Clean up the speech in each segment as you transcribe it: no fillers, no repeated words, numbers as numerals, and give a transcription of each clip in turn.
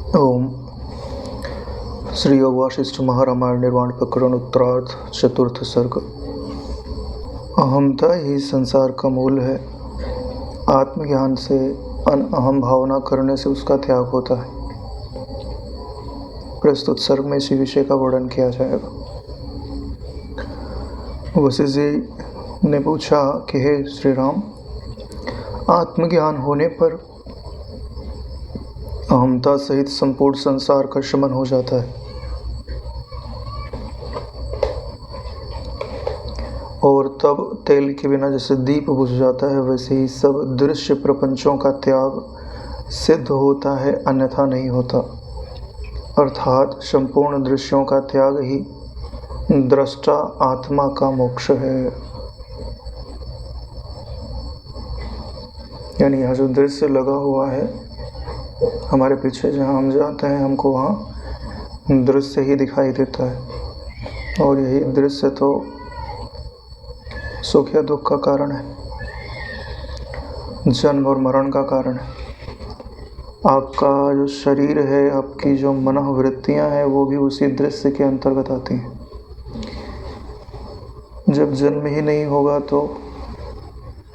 ओम श्री योग वासिष्ठ महारामायण निर्वाण प्रकरण उत्तरार्ध चतुर्थ सर्ग। अहमता ही संसार का मूल है। आत्मज्ञान से अनअहम भावना करने से उसका त्याग होता है। प्रस्तुत सर्ग में इसी विषय का वर्णन किया जाएगा। वशिष्ठ जी ने पूछा कि हे श्री राम, आत्मज्ञान होने पर अहमता सहित संपूर्ण संसार का शमन हो जाता है और तब तेल के बिना जैसे दीप बुझ जाता है, वैसे ही सब दृश्य प्रपंचों का त्याग सिद्ध होता है, अन्यथा नहीं होता। अर्थात संपूर्ण दृश्यों का त्याग ही दृष्टा आत्मा का मोक्ष है। यानी यह जो दृश्य लगा हुआ है हमारे पीछे, जहाँ हम जाते हैं हमको वहाँ दृश्य ही दिखाई देता है, और यही दृश्य तो सुख या दुख का कारण है, जन्म और मरण का कारण है। आपका जो शरीर है, आपकी जो मनोवृत्तियाँ हैं, वो भी उसी दृश्य के अंतर्गत आती हैं। जब जन्म ही नहीं होगा तो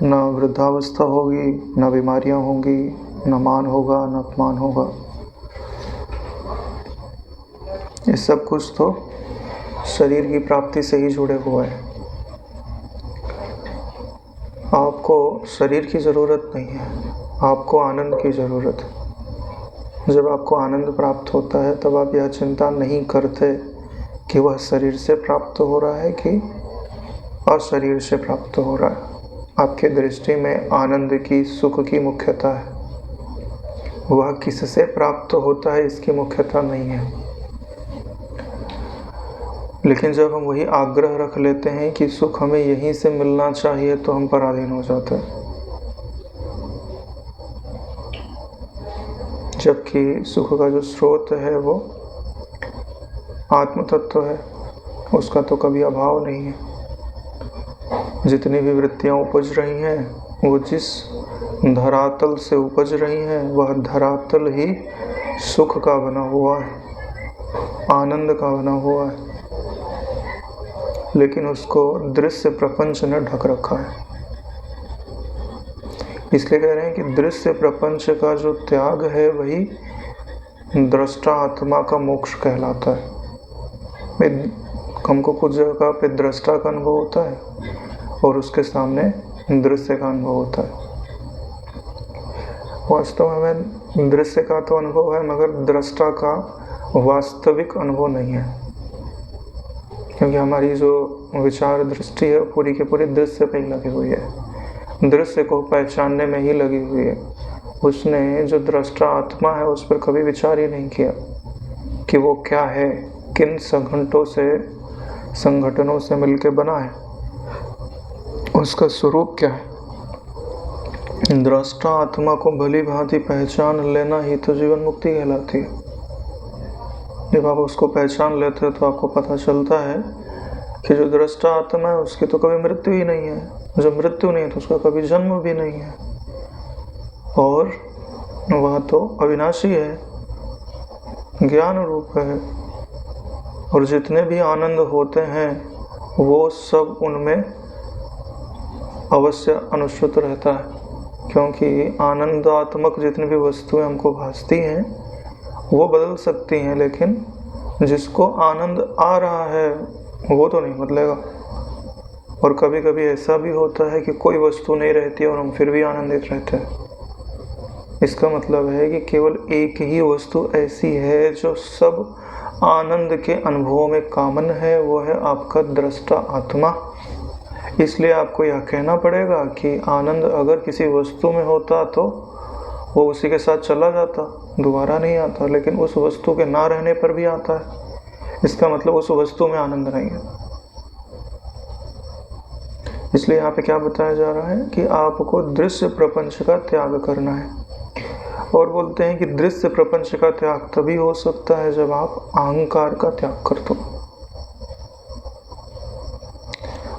ना वृद्धावस्था होगी, ना बीमारियाँ होंगी, न मान होगा, न अपमान होगा। ये सब कुछ तो शरीर की प्राप्ति से ही जुड़े हुए हैं। आपको शरीर की ज़रूरत नहीं है, आपको आनंद की ज़रूरत है। जब आपको आनंद प्राप्त होता है तब आप यह चिंता नहीं करते कि वह शरीर से प्राप्त हो रहा है कि अशरीर से प्राप्त हो रहा है। आपके दृष्टि में आनंद की, सुख की मुख्यता है। वह किससे प्राप्त होता है इसकी मुख्यता नहीं है। लेकिन जब हम वही आग्रह रख लेते हैं कि सुख हमें यहीं से मिलना चाहिए, तो हम पराधीन हो जाते हैं। जबकि सुख का जो स्रोत है वो आत्म तत्व है, उसका तो कभी अभाव नहीं है। जितनी भी वृत्तियां उपज रही हैं वो जिस धरातल से उपज रही हैं वह धरातल ही सुख का बना हुआ है, आनंद का बना हुआ है, लेकिन उसको दृश्य प्रपंच ने ढक रखा है। इसलिए कह रहे हैं कि दृश्य प्रपंच का जो त्याग है वही दृष्टा आत्मा का मोक्ष कहलाता है। हमको कुछ जगह पे दृष्टा का अनुभव होता है और उसके सामने दृश्य का अनुभव होता है। वास्तव में हमें दृश्य का तो अनुभव है, मगर दृष्टा का वास्तविक अनुभव नहीं है, क्योंकि हमारी जो विचार दृष्टि है पूरी की पूरी दृश्य पे ही लगी हुई है, दृश्य को पहचानने में ही लगी हुई है। उसने जो दृष्टा आत्मा है उस पर कभी विचार ही नहीं किया कि वो क्या है, किन संगठनों से मिलके बना है, उसका स्वरूप क्या है। दृष्टा आत्मा को भली भांति पहचान लेना ही तो जीवन मुक्ति कहलाती है। जब आप उसको पहचान लेते हैं तो आपको पता चलता है कि जो दृष्टा आत्मा है उसकी तो कभी मृत्यु ही नहीं है, जो मृत्यु नहीं है तो उसका कभी जन्म भी नहीं है, और वह तो अविनाशी है, ज्ञान रूप है। और जितने भी आनंद होते हैं वो सब उनमें अवश्य अनुश्रुत रहता है, क्योंकि आनंदात्मक जितनी भी वस्तुएं हमको भासती हैं वो बदल सकती हैं, लेकिन जिसको आनंद आ रहा है वो तो नहीं बदलेगा। और कभी कभी ऐसा भी होता है कि कोई वस्तु नहीं रहती और हम फिर भी आनंदित रहते हैं। इसका मतलब है कि केवल एक ही वस्तु ऐसी है जो सब आनंद के अनुभवों में कॉमन है, वो है आपका दृष्टा आत्मा। इसलिए आपको यह कहना पड़ेगा कि आनंद अगर किसी वस्तु में होता तो वो उसी के साथ चला जाता, दोबारा नहीं आता, लेकिन उस वस्तु के ना रहने पर भी आता है। इसका मतलब उस वस्तु में आनंद नहीं है। इसलिए यहाँ पे क्या बताया जा रहा है कि आपको दृश्य प्रपंच का त्याग करना है। और बोलते हैं कि दृश्य प्रपंच का त्याग तभी हो सकता है जब आप अहंकार का त्याग कर दो,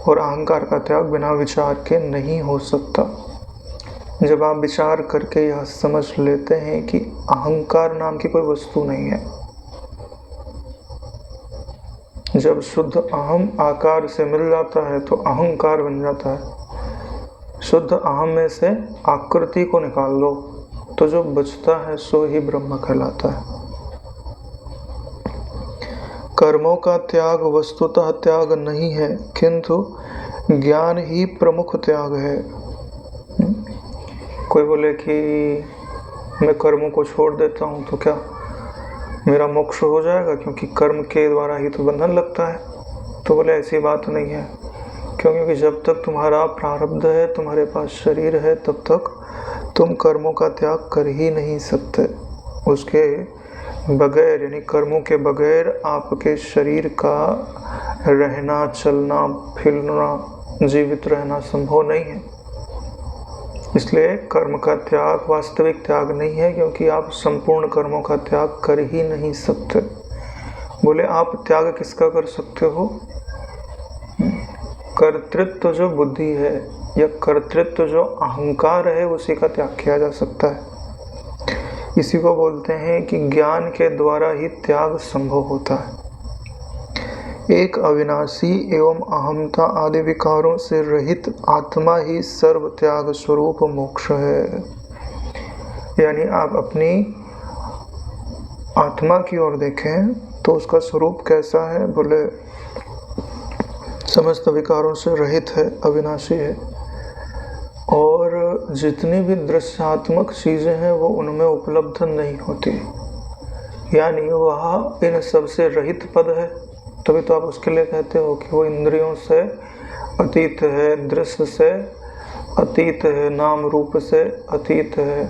और अहंकार का त्याग बिना विचार के नहीं हो सकता। जब आप विचार करके यह समझ लेते हैं कि अहंकार नाम की कोई वस्तु नहीं है, जब शुद्ध अहम आकार से मिल जाता है तो अहंकार बन जाता है। शुद्ध अहम में से आकृति को निकाल लो तो जो बचता है सो ही ब्रह्म कहलाता है। कर्मों का त्याग वस्तुतः त्याग नहीं है, किंतु ज्ञान ही प्रमुख त्याग है। कोई बोले कि मैं कर्मों को छोड़ देता हूँ तो क्या मेरा मोक्ष हो जाएगा, क्योंकि कर्म के द्वारा ही तो बंधन लगता है। तो बोले ऐसी बात नहीं है, क्योंकि जब तक तुम्हारा प्रारब्ध है, तुम्हारे पास शरीर है, तब तक तुम कर्मों का त्याग कर ही नहीं सकते। उसके बगैर यानी कर्मों के बगैर आपके शरीर का रहना, चलना, फिरना, जीवित रहना संभव नहीं है। इसलिए कर्म का त्याग वास्तविक त्याग नहीं है, क्योंकि आप संपूर्ण कर्मों का त्याग कर ही नहीं सकते। बोले आप त्याग किसका कर सकते हो? कर्तृत्व जो बुद्धि है या कर्तृत्व जो अहंकार है, उसी का त्याग किया जा सकता है। इसी को बोलते हैं कि ज्ञान के द्वारा ही त्याग संभव होता है। एक अविनाशी एवं अहमता आदि विकारों से रहित आत्मा ही सर्व त्याग स्वरूप मोक्ष है। यानी आप अपनी आत्मा की ओर देखें तो उसका स्वरूप कैसा है? बोले समस्त विकारों से रहित है, अविनाशी है, और जितनी भी दृश्यात्मक चीज़ें हैं वो उनमें उपलब्ध नहीं होती, यानी वह इन सबसे रहित पद है। तभी तो आप उसके लिए कहते हो कि वो इंद्रियों से अतीत है, दृश्य से अतीत है, नाम रूप से अतीत है।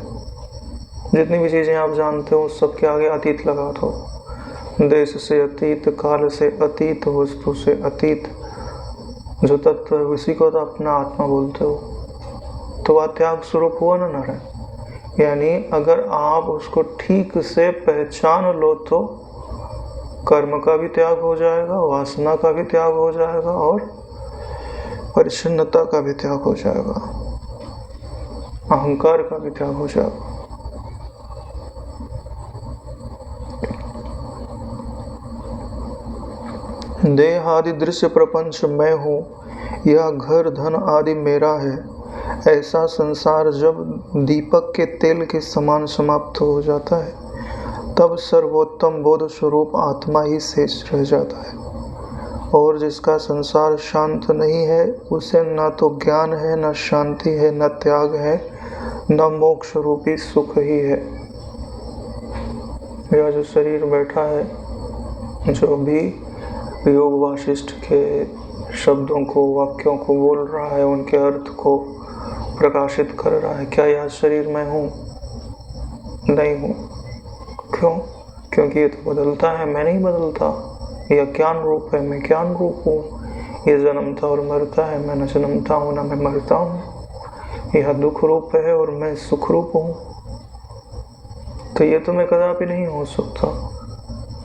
जितनी भी चीज़ें आप जानते हो सबके आगे अतीत लगा दो। देश से अतीत, काल से अतीत, वस्तु से अतीत जो तत्व है उसी को तो अपना आत्मा बोलते हो। तो वह त्याग स्वरूप हुआ ना नारायण। यानी अगर आप उसको ठीक से पहचान लो तो कर्म का भी त्याग हो जाएगा, वासना का भी त्याग हो जाएगा और परिच्छिन्नता का भी त्याग हो जाएगा, अहंकार का भी त्याग हो जाएगा। देह आदि दृश्य प्रपंच मैं हूँ, यह घर धन आदि मेरा है, ऐसा संसार जब दीपक के तेल के समान समाप्त हो जाता है तब सर्वोत्तम बोध स्वरूप आत्मा ही शेष रह जाता है। और जिसका संसार शांत नहीं है उसे न तो ज्ञान है, न शांति है, न त्याग है, न मोक्ष रूपी सुख ही है। यह जो शरीर बैठा है, जो भी योग वाशिष्ठ के शब्दों को, वाक्यों को बोल रहा है, उनके अर्थ को प्रकाशित कर रहा है, क्या यह शरीर मैं हूँ? नहीं हूँ। क्यों? क्योंकि ये तो बदलता है, मैं नहीं बदलता। यह ज्ञान रूप है, मैं ज्ञान रूप हूँ। ये जन्मता और मरता है, मैं न जन्मता हूँ न मैं मरता हूँ। यह दुख रूप है और मैं सुख रूप हूँ। तो ये तो मैं कदापि नहीं हो सकता।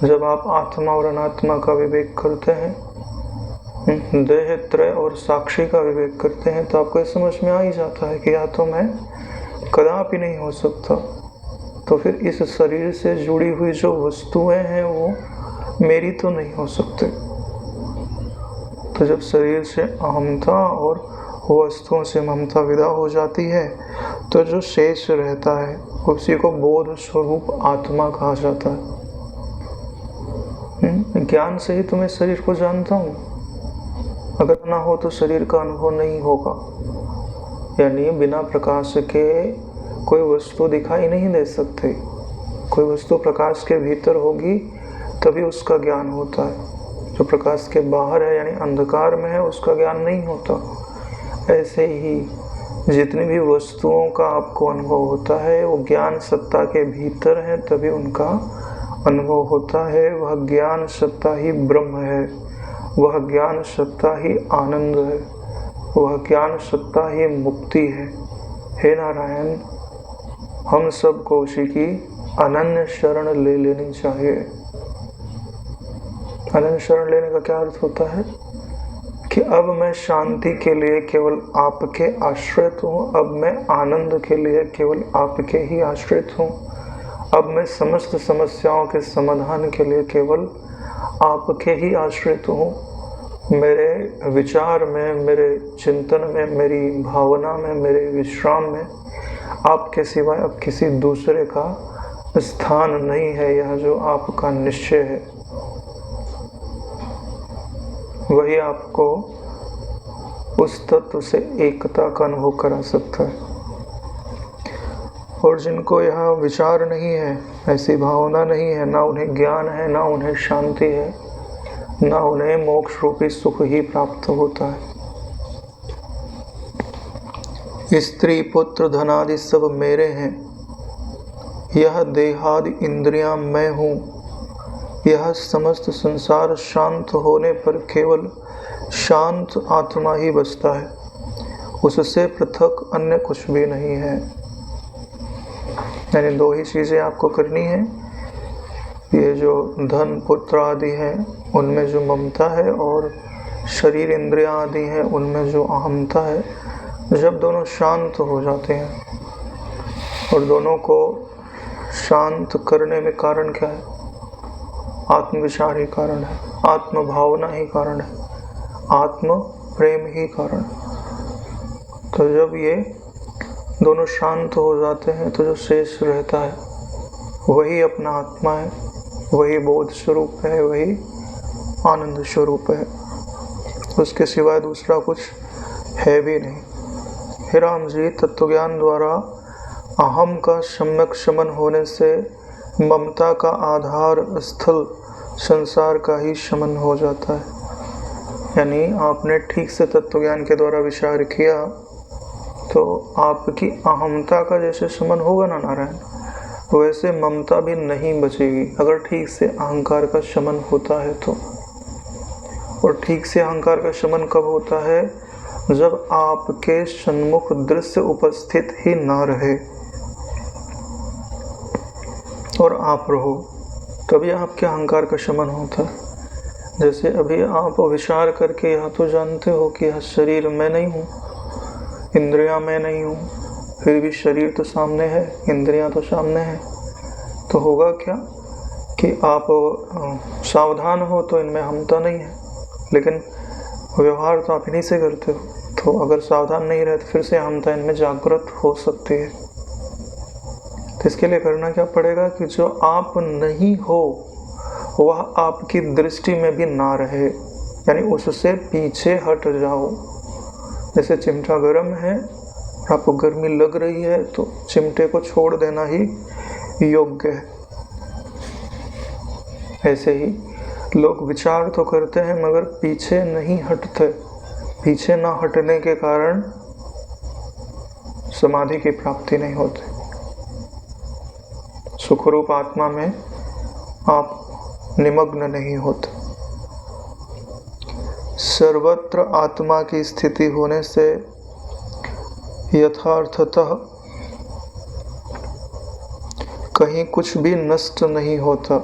जब आप आत्मा और अनात्मा का विवेक करते हैं, देह त्रय और साक्षी का विवेक करते हैं, तो आपको ये समझ में आ ही जाता है कि या तो मैं कदापि नहीं हो सकता, तो फिर इस शरीर से जुड़ी हुई जो वस्तुएं हैं वो मेरी तो नहीं हो सकते। तो जब शरीर से अहमता और वस्तुओं से ममता विदा हो जाती है तो जो शेष रहता है उसी को बोध स्वरूप आत्मा कहा जाता है। ज्ञान से ही तो मैं शरीर को जानता हूँ, अगर ना हो तो शरीर का अनुभव नहीं होगा। यानी बिना प्रकाश के कोई वस्तु दिखाई नहीं दे सकती। कोई वस्तु प्रकाश के भीतर होगी तभी उसका ज्ञान होता है। जो प्रकाश के बाहर है यानी अंधकार में है, उसका ज्ञान नहीं होता। ऐसे ही जितनी भी वस्तुओं का आपको अनुभव होता है वो ज्ञान सत्ता के भीतर है, तभी उनका अनुभव होता है। वह ज्ञान सत्ता ही ब्रह्म है, वह ज्ञान सत्ता ही आनंद है, वह ज्ञान सत्ता ही मुक्ति है। हे नारायण, हम सबको उसी की अनन्य शरण ले लेनी चाहिए। अनन्य शरण लेने का क्या अर्थ होता है? कि अब मैं शांति के लिए केवल आपके आश्रित हूँ, अब मैं आनंद के लिए केवल आपके ही आश्रित हूँ, अब मैं समस्त समस्याओं के समाधान के लिए केवल आपके ही आश्रित हूँ। मेरे विचार में, मेरे चिंतन में, मेरी भावना में, मेरे विश्राम में आपके सिवाय अब किसी दूसरे का स्थान नहीं है। यह जो आपका निश्चय है वही आपको उस तत्व से एकता का अनुभव करा सकता है। और जिनको यह विचार नहीं है, ऐसी भावना नहीं है, ना उन्हें ज्ञान है, ना उन्हें शांति है, ना उन्हें मोक्ष रूपी सुख ही प्राप्त होता है। स्त्री पुत्र धनादि सब मेरे हैं, यह देहादि इंद्रियां मैं हूँ, यह समस्त संसार शांत होने पर केवल शांत आत्मा ही बचता है, उससे पृथक अन्य कुछ भी नहीं है। यानी दो ही चीज़ें आपको करनी है। ये जो धन पुत्र आदि हैं उनमें जो ममता है, और शरीर इंद्रियां आदि हैं उनमें जो अहमता है, जब दोनों शांत हो जाते हैं, और दोनों को शांत करने में कारण क्या है? आत्मविचार ही कारण है, आत्म भावना ही कारण है, आत्म प्रेम ही कारण। तो जब ये दोनों शांत हो जाते हैं तो जो शेष रहता है वही अपना आत्मा है, वही बोध स्वरूप है, वही आनंद स्वरूप है, उसके सिवाय दूसरा कुछ है भी नहीं। हे राम जी, तत्वज्ञान द्वारा अहम का सम्यक शमन होने से ममता का आधार स्थल संसार का ही शमन हो जाता है। यानी आपने ठीक से तत्वज्ञान के द्वारा विचार किया तो आपकी अहमता का जैसे शमन होगा ना नारायण, वैसे ममता भी नहीं बचेगी, अगर ठीक से अहंकार का शमन होता है तो। और ठीक से अहंकार का शमन कब होता है? जब आपके सन्मुख दृश्य उपस्थित ही ना रहे और आप रहो, तभी आपके अहंकार का शमन होता है। जैसे अभी आप विचार करके यह तो जानते हो कि यह शरीर मैं नहीं हूँ, इंद्रियां मैं नहीं हूँ, फिर भी शरीर तो सामने है, इंद्रियां तो सामने है, तो होगा क्या कि आप सावधान हो तो इनमें अहमता नहीं है, लेकिन व्यवहार तो आप इन्हीं से करते हो। तो अगर सावधान नहीं रहे तो फिर से अहमता इनमें जागृत हो सकती है। तो इसके लिए करना क्या पड़ेगा कि जो आप नहीं हो वह आपकी दृष्टि में भी ना रहे, यानी उससे पीछे हट जाओ। जैसे चिमटा गर्म है और आपको गर्मी लग रही है तो चिमटे को छोड़ देना ही योग्य है। ऐसे ही लोग विचार तो करते हैं मगर पीछे नहीं हटते। पीछे ना हटने के कारण समाधि की प्राप्ति नहीं होती। सुखरूप आत्मा में आप निमग्न नहीं होते। सर्वत्र आत्मा की स्थिति होने से यथार्थतः कहीं कुछ भी नष्ट नहीं होता,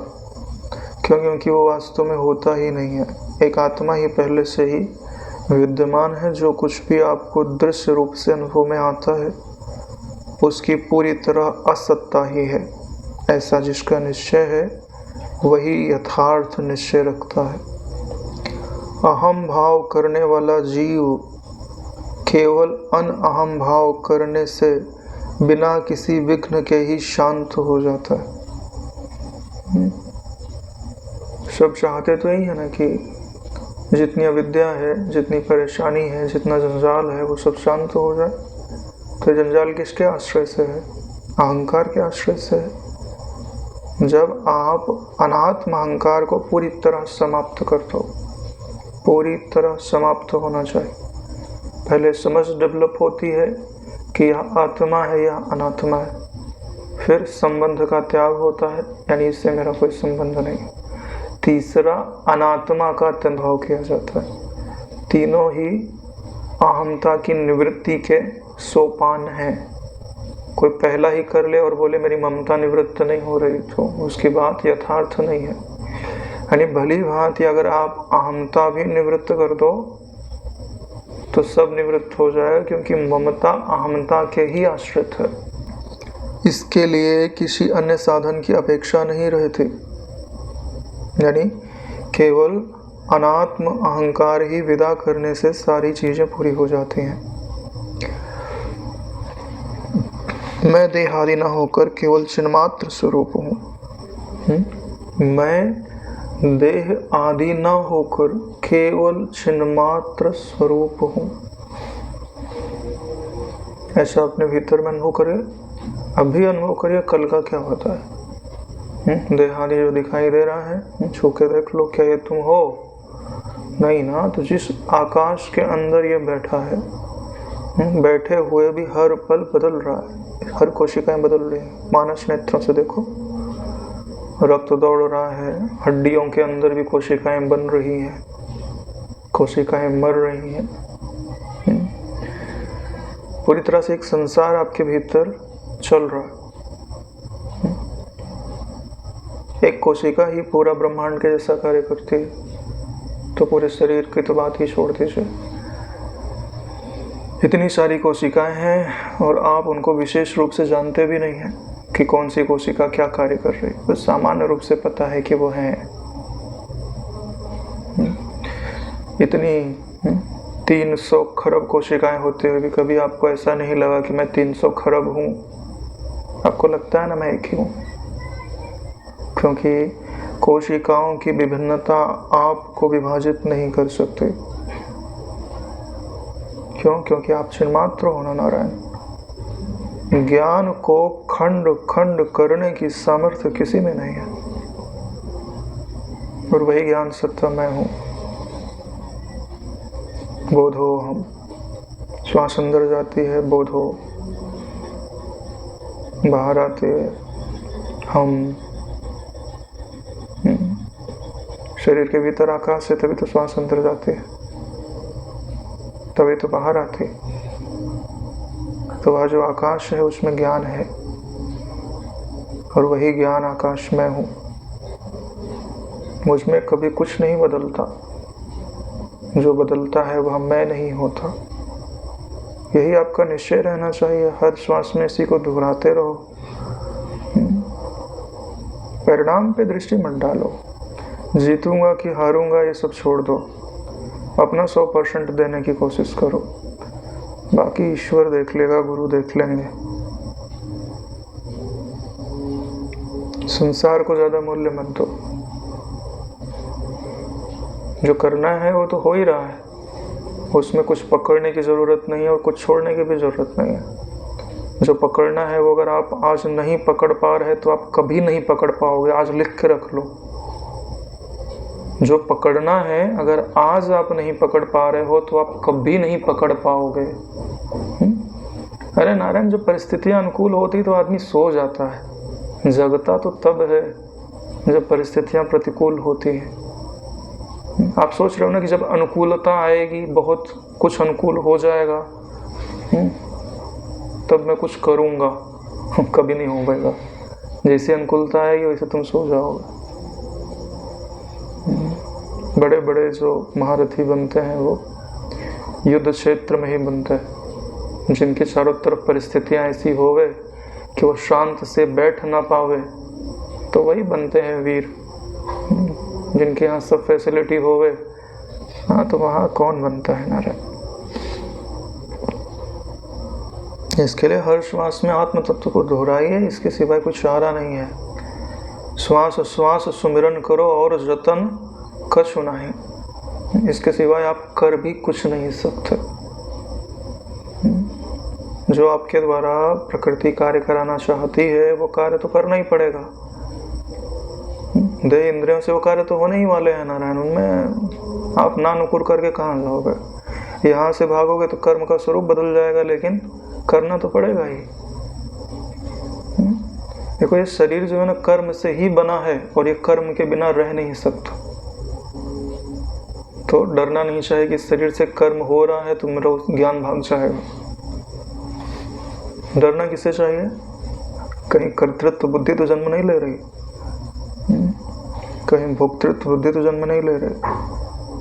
क्योंकि वो वास्तव में होता ही नहीं है। एक आत्मा ही पहले से ही विद्यमान है। जो कुछ भी आपको दृश्य रूप से अनुभव में आता है उसकी पूरी तरह असत्ता ही है। ऐसा जिसका निश्चय है वही यथार्थ निश्चय रखता है। अहम भाव करने वाला जीव केवल अनअहम भाव करने से बिना किसी विघ्न के ही शांत हो जाता है। सब चाहते तो यही है ना कि जितनी अविद्या है, जितनी परेशानी है, जितना जंजाल है, वो सब शांत हो जाए। तो जंजाल किसके आश्रय से है? अहंकार के आश्रय से है। जब आप अनात्म अहंकार को पूरी तरह समाप्त करते हो, पूरी तरह समाप्त होना चाहिए। पहले समझ डेवलप होती है कि यह आत्मा है या अनात्मा है, फिर संबंध का त्याग होता है, यानी इससे मेरा कोई संबंध नहीं। तीसरा अनात्मा का अत्यंतभाव किया जाता है। तीनों ही अहमता की निवृत्ति के सोपान हैं। कोई पहला ही कर ले और बोले मेरी ममता निवृत्त नहीं हो रही, तो उसकी बात यथार्थ नहीं है। यानी भली भांति अगर आप अहमता भी निवृत्त कर दो तो सब निवृत्त हो जाएगा, क्योंकि ममता अहमता के ही आश्रित है। इसके लिए किसी अन्य साधन की अपेक्षा नहीं रहती, यानी केवल अनात्म अहंकार ही विदा करने से सारी चीजें पूरी हो जाती हैं। मैं देहादि न होकर केवल चिन्मात्र स्वरूप हूँ। मैं देह आदि न होकर केवल चिन्मात्र स्वरूप हूँ, ऐसा अपने भीतर में अनुभव करिए। अभी अनुभव करिए कल का क्या होता है। देह आदि जो दिखाई दे रहा है, छू के देख लो, क्या ये तुम हो? नहीं ना। तो जिस आकाश के अंदर ये बैठा है, बैठे हुए भी हर पल बदल रहा है, हर कोशिकाएं बदल रही हैं। मानस नेत्रों से देखो, रक्त दौड़ रहा है, हड्डियों के अंदर भी कोशिकाएं बन रही हैं, कोशिकाएं मर रही हैं। पूरी तरह से एक संसार आपके भीतर चल रहा है। एक कोशिका ही पूरा ब्रह्मांड के जैसा कार्य करती है, तो पूरे शरीर की तो बात ही छोड़ दीजिए। इतनी सारी कोशिकाएं हैं और आप उनको विशेष रूप से जानते भी नहीं हैं कि कौन सी कोशिका क्या कार्य कर रही है। बस सामान्य रूप से पता है कि वो हैं। इतनी 300 खरब कोशिकाएं होते हुए भी कभी आपको ऐसा नहीं लगा कि मैं 300 खरब हूँ? आपको लगता है ना मैं एक ही हूँ, क्योंकि कोशिकाओं की विभिन्नता आपको विभाजित नहीं कर सकते। क्यों? क्योंकि आप चिन्मात्र हो ना नारायण। ज्ञान को खंड खंड करने की सामर्थ्य किसी में नहीं है, और वही ज्ञान सत्ता मैं हूँ। बोधो हम, श्वास अंदर जाती है, बोधो बाहर आते है, हम। शरीर के भीतर आकाश है, तभी तो श्वास अंदर जाती है, तभी तो बाहर आती। तो वह जो आकाश है उसमें ज्ञान है, और वही ज्ञान आकाश में हूँ। मुझ में कभी कुछ नहीं बदलता, जो बदलता है वह मैं नहीं होता। यही आपका निश्चय रहना चाहिए। हर श्वास में इसी को दोहराते रहो। परिणाम पे दृष्टि मत डालो। जीतूंगा कि हारूंगा ये सब छोड़ दो। अपना 100% देने की कोशिश करो, बाकी ईश्वर देख लेगा, गुरु देख लेंगे। संसार को ज्यादा मूल्य मत दो। जो करना है वो तो हो ही रहा है, उसमें कुछ पकड़ने की जरूरत नहीं है और कुछ छोड़ने की भी जरूरत नहीं है। जो पकड़ना है वो अगर आप आज नहीं पकड़ पा रहे तो आप कभी नहीं पकड़ पाओगे। आज लिख के रख लो, जो पकड़ना है अगर आज आप नहीं पकड़ पा रहे हो तो आप कभी नहीं पकड़ पाओगे। अरे नारायण, जब परिस्थितियां अनुकूल होती तो आदमी सो जाता है, जगता तो तब है जब परिस्थितियां प्रतिकूल होती हैं। आप सोच रहे हो ना कि जब अनुकूलता आएगी, बहुत कुछ अनुकूल हो जाएगा, तब मैं कुछ करूंगा, कभी नहीं हो पाएगा। जैसे अनुकूलता आएगी वैसे तुम सो जाओगे। बड़े बड़े जो महारथी बनते हैं वो युद्ध क्षेत्र में ही बनते हैं, जिनके चारों तरफ परिस्थितियां ऐसी होवे कि वो शांत से बैठ ना पावे, तो वही बनते हैं वीर। जिनके यहाँ सब फैसिलिटी होवे, हाँ, तो वहाँ कौन बनता है नारायण। इसके लिए हर श्वास में आत्म तत्व को दोहराइए, इसके सिवाय कुछ चारा नहीं है। श्वास श्वास सुमिरन करो और जतन कछु नहीं, इसके सिवाय आप कर भी कुछ नहीं सकते। जो आपके द्वारा प्रकृति कार्य कराना चाहती है वो कार्य तो करना ही पड़ेगा। देह इंद्रियों से वो कार्य तो होने ही वाले हैं नारायण। उनमें आप ना नुकुर करके कहाँ जाओगे। यहाँ से भागोगे तो कर्म का स्वरूप बदल जाएगा, लेकिन करना तो पड़ेगा ही। देखो, ये शरीर जो है ना कर्म से ही बना है, और ये कर्म के बिना रह नहीं सकता। तो डरना नहीं चाहिए कि शरीर से कर्म हो रहा है तो मेरा ज्ञान भाग जाएगा। डरना किसे चाहिए? कहीं कर्तृत्व बुद्धि तो जन्म नहीं ले रही, कहीं भोक्तृत्व बुद्धि तो जन्म नहीं ले रही,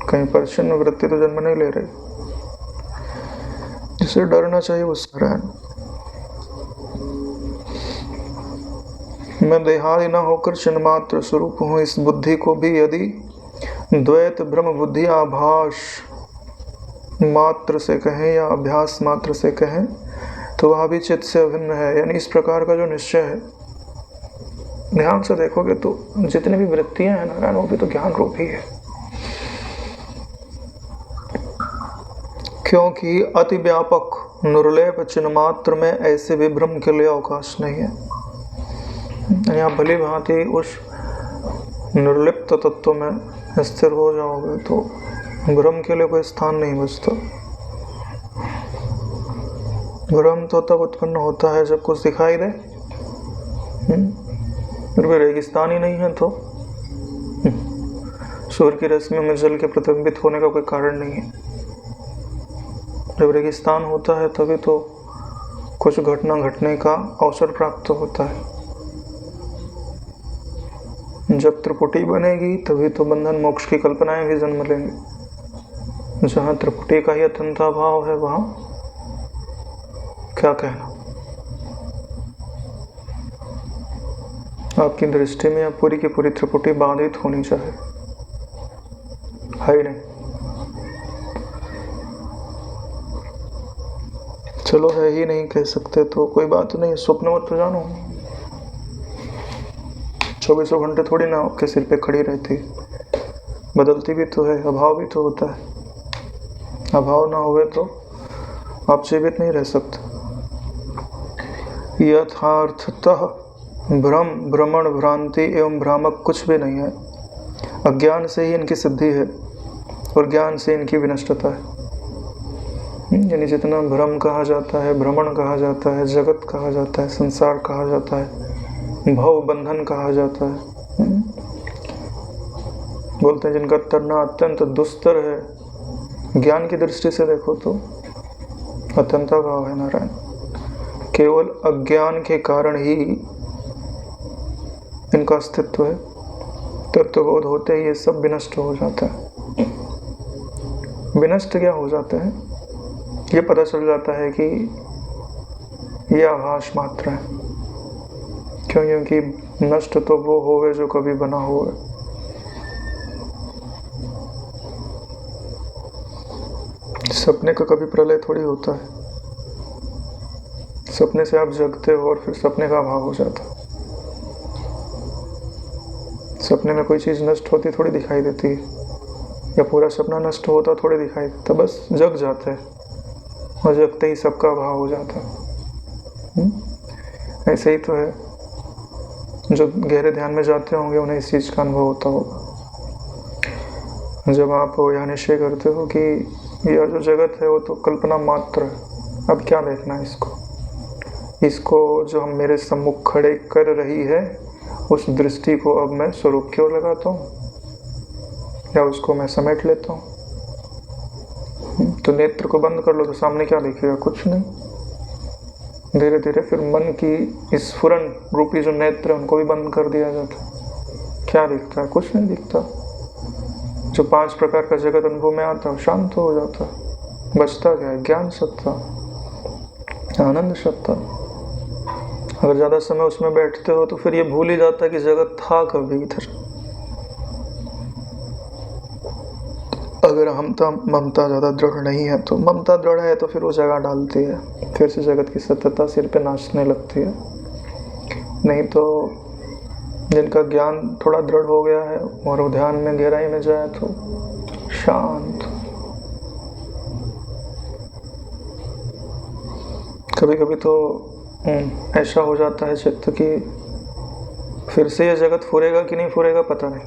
कहीं परिच्छिन्न वृत्ति तो जन्म नहीं ले रही। जिसे डरना चाहिए वो सारा है। मैं देहादि न होकर चिन्मात्र स्वरूप हूँ, इस बुद्धि को भी यदि द्वैत ब्रह्म बुद्धि आभास मात्र से कहें या अभ्यास मात्र से कहें तो वह भी चित्त से अभिन्न है। यानी इस प्रकार का जो निश्चय है, ध्यान से देखोगे तो जितनी भी वृत्तियां हैं नारायण, वो भी तो ज्ञान रूप ही है। क्योंकि अति व्यापक निर्लेप चिन्मात्र में ऐसे विभ्रम के लिए अवकाश नहीं है। आप भली भांति उस निर्लिप्त तत्व में स्थिर हो जाओगे तो भ्रम के लिए कोई स्थान नहीं बचता। भ्रम तो तब उत्पन्न होता है जब कुछ दिखाई दे, फिर भी रेगिस्तान ही नहीं है तो सूर्य की रश्मि में जल के प्रतिबिंबित होने का कोई कारण नहीं है। जब रेगिस्तान होता है तभी तो कुछ घटना घटने का अवसर प्राप्त होता है। जब त्रिपुटी बनेगी तभी तो बंधन मोक्ष की कल्पनाएं भी जन्म लेंगी। जहां त्रिपुटी का ही अत्यंता भाव है वहां क्या कहना। आपकी दृष्टि में अब पूरी की पूरी त्रिपुटी बाधित होनी चाहिए, है ही नहीं। चलो है ही नहीं कह सकते तो कोई बात नहीं, स्वप्न मत तो जानो। 24 घंटे थोड़ी ना आपके सिर पे खड़ी रहती, बदलती भी तो है, अभाव भी तो होता है। अभाव ना हुए तो आप जीवित नहीं रह सकते। यथार्थतः भ्रम भ्रमण भ्रांति एवं भ्रामक कुछ भी नहीं है। अज्ञान से ही इनकी सिद्धि है और ज्ञान से इनकी विनष्टता है। यानी जितना भ्रम कहा जाता है, भ्रमण कहा जाता है, जगत कहा जाता है, संसार कहा जाता है, भव बंधन कहा जाता है, बोलते हैं जिनका तरना अत्यंत दुस्तर है, ज्ञान की दृष्टि से देखो तो अत्यंता भाव है नारायण। केवल अज्ञान के कारण ही इनका अस्तित्व है। तत्वबोध होते ही ये सब विनष्ट हो जाता है। विनष्ट क्या हो जाता है, ये पता चल जाता है कि ये आभास मात्र है। क्यों? क्योंकि नष्ट तो वो होवे जो कभी बना होवे। सपने का कभी प्रलय थोड़ी होता है। सपने से आप जगते हो और फिर सपने का अभाव हो जाता है। सपने में कोई चीज नष्ट होती थोड़ी दिखाई देती है, या पूरा सपना नष्ट होता थोड़ी दिखाई देता, बस जग जाते हैं और जगते ही सबका अभाव हो जाता है। ऐसे ही तो है, जो गहरे ध्यान में जाते होंगे उन्हें इस चीज का अनुभव होता होगा। जब आप यह निश्चय करते हो कि यह जो जगत है वो तो कल्पना मात्र है, अब क्या देखना है इसको जो हम मेरे सम्मुख खड़े कर रही है उस दृष्टि को अब मैं स्वरूप की ओर लगाता हूँ या उसको मैं समेट लेता हूँ। तो नेत्र को बंद कर लो तो सामने क्या दिखेगा? कुछ नहीं। धीरे धीरे फिर मन की स्फुरन रूपी जो नेत्र है उनको भी बंद कर दिया जाता है। क्या दिखता है? कुछ नहीं दिखता। जो 5 प्रकार का जगत अनुभव में आता है शांत हो जाता है। बचता क्या है? ज्ञान सत्ता, आनंद सत्ता। अगर ज्यादा समय उसमें बैठते हो तो फिर ये भूल ही जाता है कि जगत था कभी इधर। अगर ममता ज्यादा दृढ़ नहीं है तो, ममता दृढ़ है तो फिर वो जगह डालती है, फिर से जगत की सत्यता सिर पे नाचने लगती है। नहीं तो जिनका ज्ञान थोड़ा दृढ़ हो गया है और वो ध्यान में गहराई में जाए तो शांत। कभी कभी तो ऐसा हो जाता है चित्त कि फिर से ये जगत फुरेगा कि नहीं फुरेगा पता नहीं।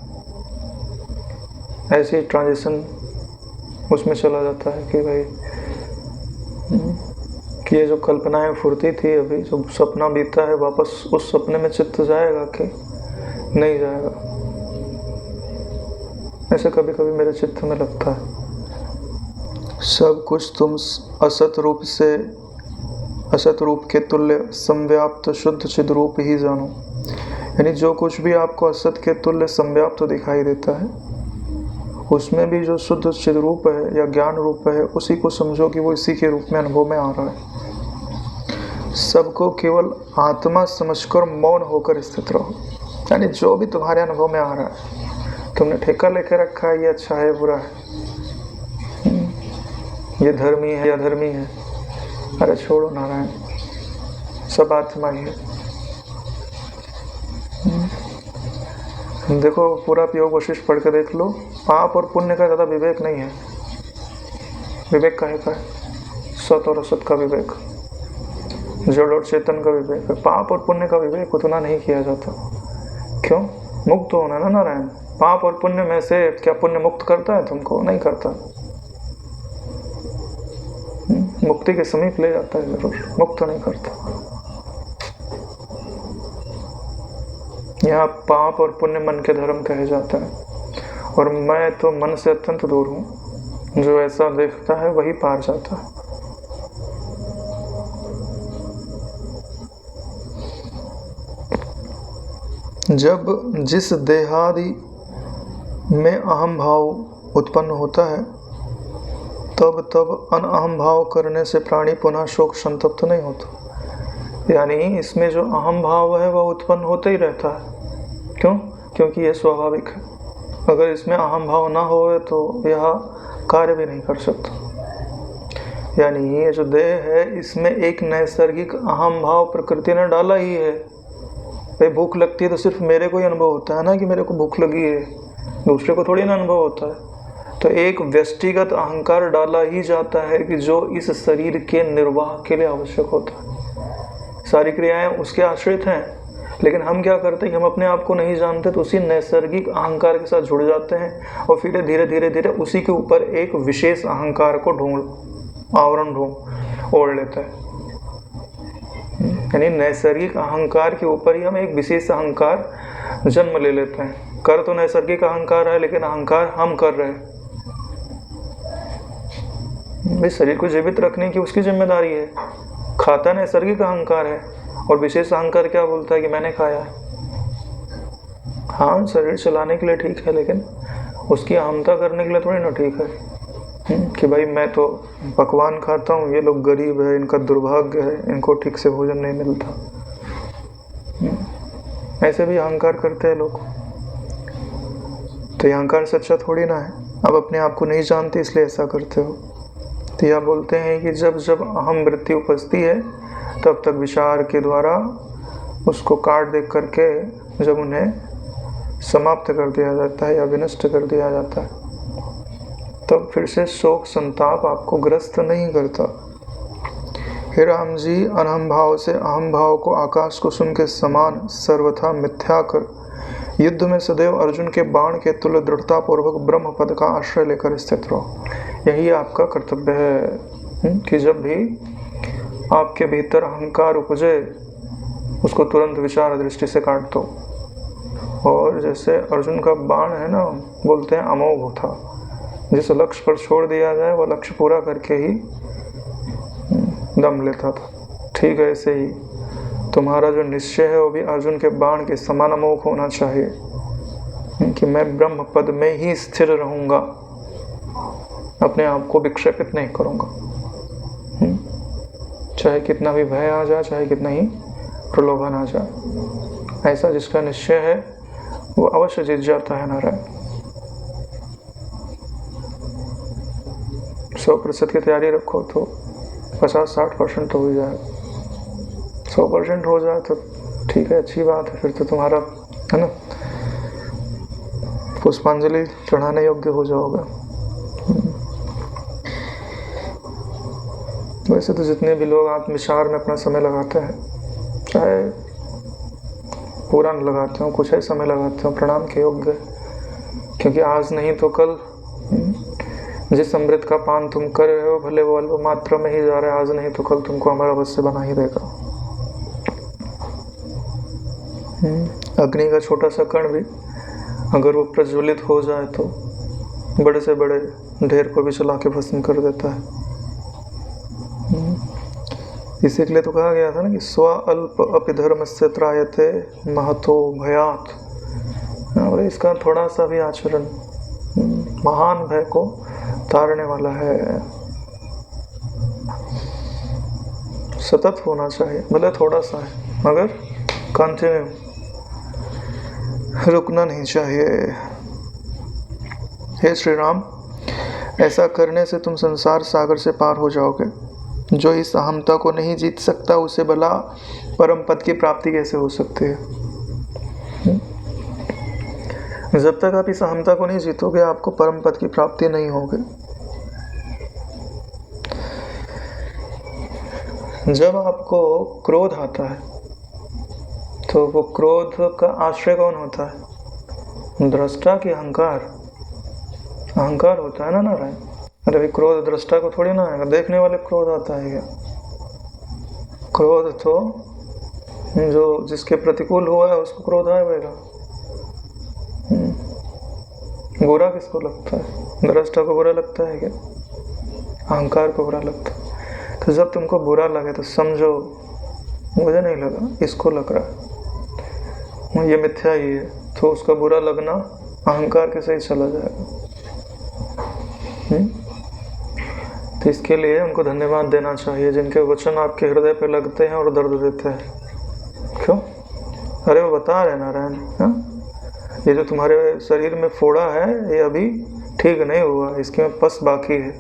ऐसी ट्रांजिशन उसमें चला जाता है कि भाई कि ये जो कल्पनाएं फुरती थी, अभी जो सपना बीता है वापस उस सपने में चित्त जाएगा कि नहीं जाएगा। ऐसे कभी कभी मेरे चित्त में लगता है। सब कुछ तुम असत रूप के तुल्य संव्याप्त शुद्ध चिद रूप ही जानो। यानी जो कुछ भी आपको असत के तुल्य संव्याप्त दिखाई देता है उसमें भी जो शुद्ध चिद रूप है या ज्ञान रूप है, उसी को समझो कि वो इसी के रूप में अनुभव में आ रहा है। सबको केवल आत्मा समझकर मौन होकर स्थित रहो, यानी जो भी तुम्हारे अनुभव में आ रहा है, तुमने ठेका लेके रखा है, ये अच्छा है बुरा है, ये धर्मी है या अधर्मी है, अरे छोड़ो नारायण, सब आत्मा ही है। देखो पूरा योग वशिष्ठ पढ़ के देख लो, पाप और पुण्य का ज़्यादा विवेक नहीं है। विवेक काहे का है? सत और असत का विवेक, जड़ और चेतन का विवेक है। पाप और पुण्य का विवेक उतना नहीं किया जाता। क्यों? मुक्त होना ना नारायण। पाप और पुण्य में से क्या पुण्य मुक्त करता है तुमको? नहीं करता। मुक्ति के समीप ले जाता है जरूर, मुक्त नहीं करता। यहाँ पाप और पुण्य मन के धर्म कहे जाता है, और मैं तो मन से अत्यंत दूर हूँ। जो ऐसा देखता है वही पार जाता है। जब जिस देहादि में अहम भाव उत्पन्न होता है, तब तब अनअहम भाव करने से प्राणी पुनः शोक संतप्त नहीं होता। यानी इसमें जो अहम भाव है वह उत्पन्न होता ही रहता है। क्यों? क्योंकि यह स्वाभाविक है। अगर इसमें अहम भाव ना हो तो यह कार्य भी नहीं कर सकता। यानी ये जो देह है, इसमें एक नैसर्गिक अहम भाव प्रकृति ने डाला ही है। भाई भूख लगती है तो सिर्फ मेरे को ही अनुभव होता है ना कि मेरे को भूख लगी है, दूसरे को थोड़ी ना अनुभव होता है। तो एक व्यष्टिगत अहंकार डाला ही जाता है कि जो इस शरीर के निर्वाह के लिए आवश्यक होता है। सारी क्रियाएं उसके आश्रित हैं, लेकिन हम क्या करते हैं कि हम अपने आप को नहीं जानते, तो उसी नैसर्गिक अहंकार के साथ जुड़ जाते हैं और फिर धीरे धीरे धीरे उसी के ऊपर एक विशेष अहंकार को आवरण ओढ़ लेता है। यानी नैसर्गिक अहंकार के ऊपर ही हम एक विशेष अहंकार जन्म ले लेते हैं। कर तो नैसर्गिक अहंकार है, लेकिन अहंकार हम कर रहे हैं। भाई शरीर को जीवित रखने की उसकी जिम्मेदारी है। खाता नैसर्गिक अहंकार है, और विशेष अहंकार क्या बोलता है कि मैंने खाया है। हाँ, शरीर चलाने के लिए ठीक है, लेकिन उसकी अहमता करने के लिए थोड़ी ना ठीक है कि भाई मैं तो पकवान खाता हूँ, ये लोग गरीब है, इनका दुर्भाग्य है, इनको ठीक से भोजन नहीं मिलता। ऐसे भी अहंकार करते हैं लोग। तो ये अहंकार सच्चा थोड़ी ना है। अब अपने आप को नहीं जानते इसलिए ऐसा करते हो। तो यह बोलते हैं कि जब जब अहम वृत्ति उपजती है, तब तक विचार के द्वारा उसको काट देख करके जब उन्हें समाप्त कर दिया जाता है या विनष्ट कर दिया जाता है, तब फिर से शोक संताप आपको ग्रस्त नहीं करता। हे राम जी, अनहम भाव से अहम भाव को आकाश कुसुम के समान सर्वथा मिथ्या कर युद्ध में सदैव अर्जुन के बाण के तुल्य दृढ़ता पूर्वक ब्रह्म पद का आश्रय लेकर स्थित रहो। यही आपका कर्तव्य है कि जब भी आपके भीतर अहंकार उपजे, उसको तुरंत विचार दृष्टि से काट दो। और जैसे अर्जुन का बाण है ना, बोलते हैं अमोघ था। जिस लक्ष्य पर छोड़ दिया जाए वह लक्ष्य पूरा करके ही दम लेता था। ठीक है, ऐसे ही तुम्हारा जो निश्चय है वो भी अर्जुन के बाण के समान अमोघ होना चाहिए कि मैं ब्रह्म पद में ही स्थिर रहूंगा, अपने आप को विक्षेपित नहीं करूंगा। चाहे कितना भी भय आ जाए, चाहे कितना ही प्रलोभन आ जाए। ऐसा जिसका निश्चय है वो अवश्य जीत जाता है नारायण। 100% की तैयारी रखो तो 50-60% तो हो जाए। 100% हो जाए तो ठीक है, अच्छी बात है। फिर तो तुम्हारा है ना पुष्पांजलि चढ़ाने योग्य हो जाओगा। वैसे तो जितने भी लोग आत्मविचार में अपना समय लगाते हैं, चाहे पूरा न लगाते हो, कुछ ही समय लगाते हो, प्रणाम के योग्य। क्योंकि आज नहीं तो कल जिस अमृत का पान तुम कर रहे हो, भले वो अल्प मात्रा में ही जा रहा है, आज नहीं तो कल तुमको अमर अवश्य बना ही देगा। अग्नि का छोटा सा कण भी अगर वो प्रज्वलित हो जाए तो बड़े से बड़े ढेर को भी चला के भस्म कर देता है। इसी के लिए तो कहा गया था ना कि स्व अल्प अपि धर्मस्य त्रायते महतो भयात्। और इसका थोड़ा सा भी आचरण महान भय को तारने वाला है। सतत होना चाहिए, भले थोड़ा सा है मगर कंटिन्यू, रुकना नहीं चाहिए। हे श्री राम, ऐसा करने से तुम संसार सागर से पार हो जाओगे। जो इस अहमता को नहीं जीत सकता उसे भला परम पद की प्राप्ति कैसे हो सकती है? जब तक आप इस अहमता को नहीं जीतोगे आपको परम पद की प्राप्ति नहीं होगी। जब आपको क्रोध आता है तो वो क्रोध का आश्रय कौन होता है? दृष्टा की अहंकार। अहंकार होता है ना नारायण। अरे भाई क्रोध दृष्टा को थोड़ी ना आएगा, देखने वाले क्रोध आता है क्या? क्रोध तो जो जिसके प्रतिकूल हुआ है उसको क्रोध आएगा। बुरा किसको लगता है? दृष्टा को बुरा लगता है क्या? अहंकार को बुरा लगता है। तो जब तुमको बुरा लगे तो समझो मुझे नहीं लगा, इसको लग रहा है, ये मिथ्या ही है। तो उसका बुरा लगना अहंकार के सही चला जाएगा। तो इसके लिए उनको धन्यवाद देना चाहिए जिनके वचन आपके हृदय पे लगते हैं और दर्द देते हैं। क्यों? अरे वो बता रहे नारायण, ये जो तुम्हारे शरीर में फोड़ा है ये अभी ठीक नहीं हुआ, इसके में पस बाकी है।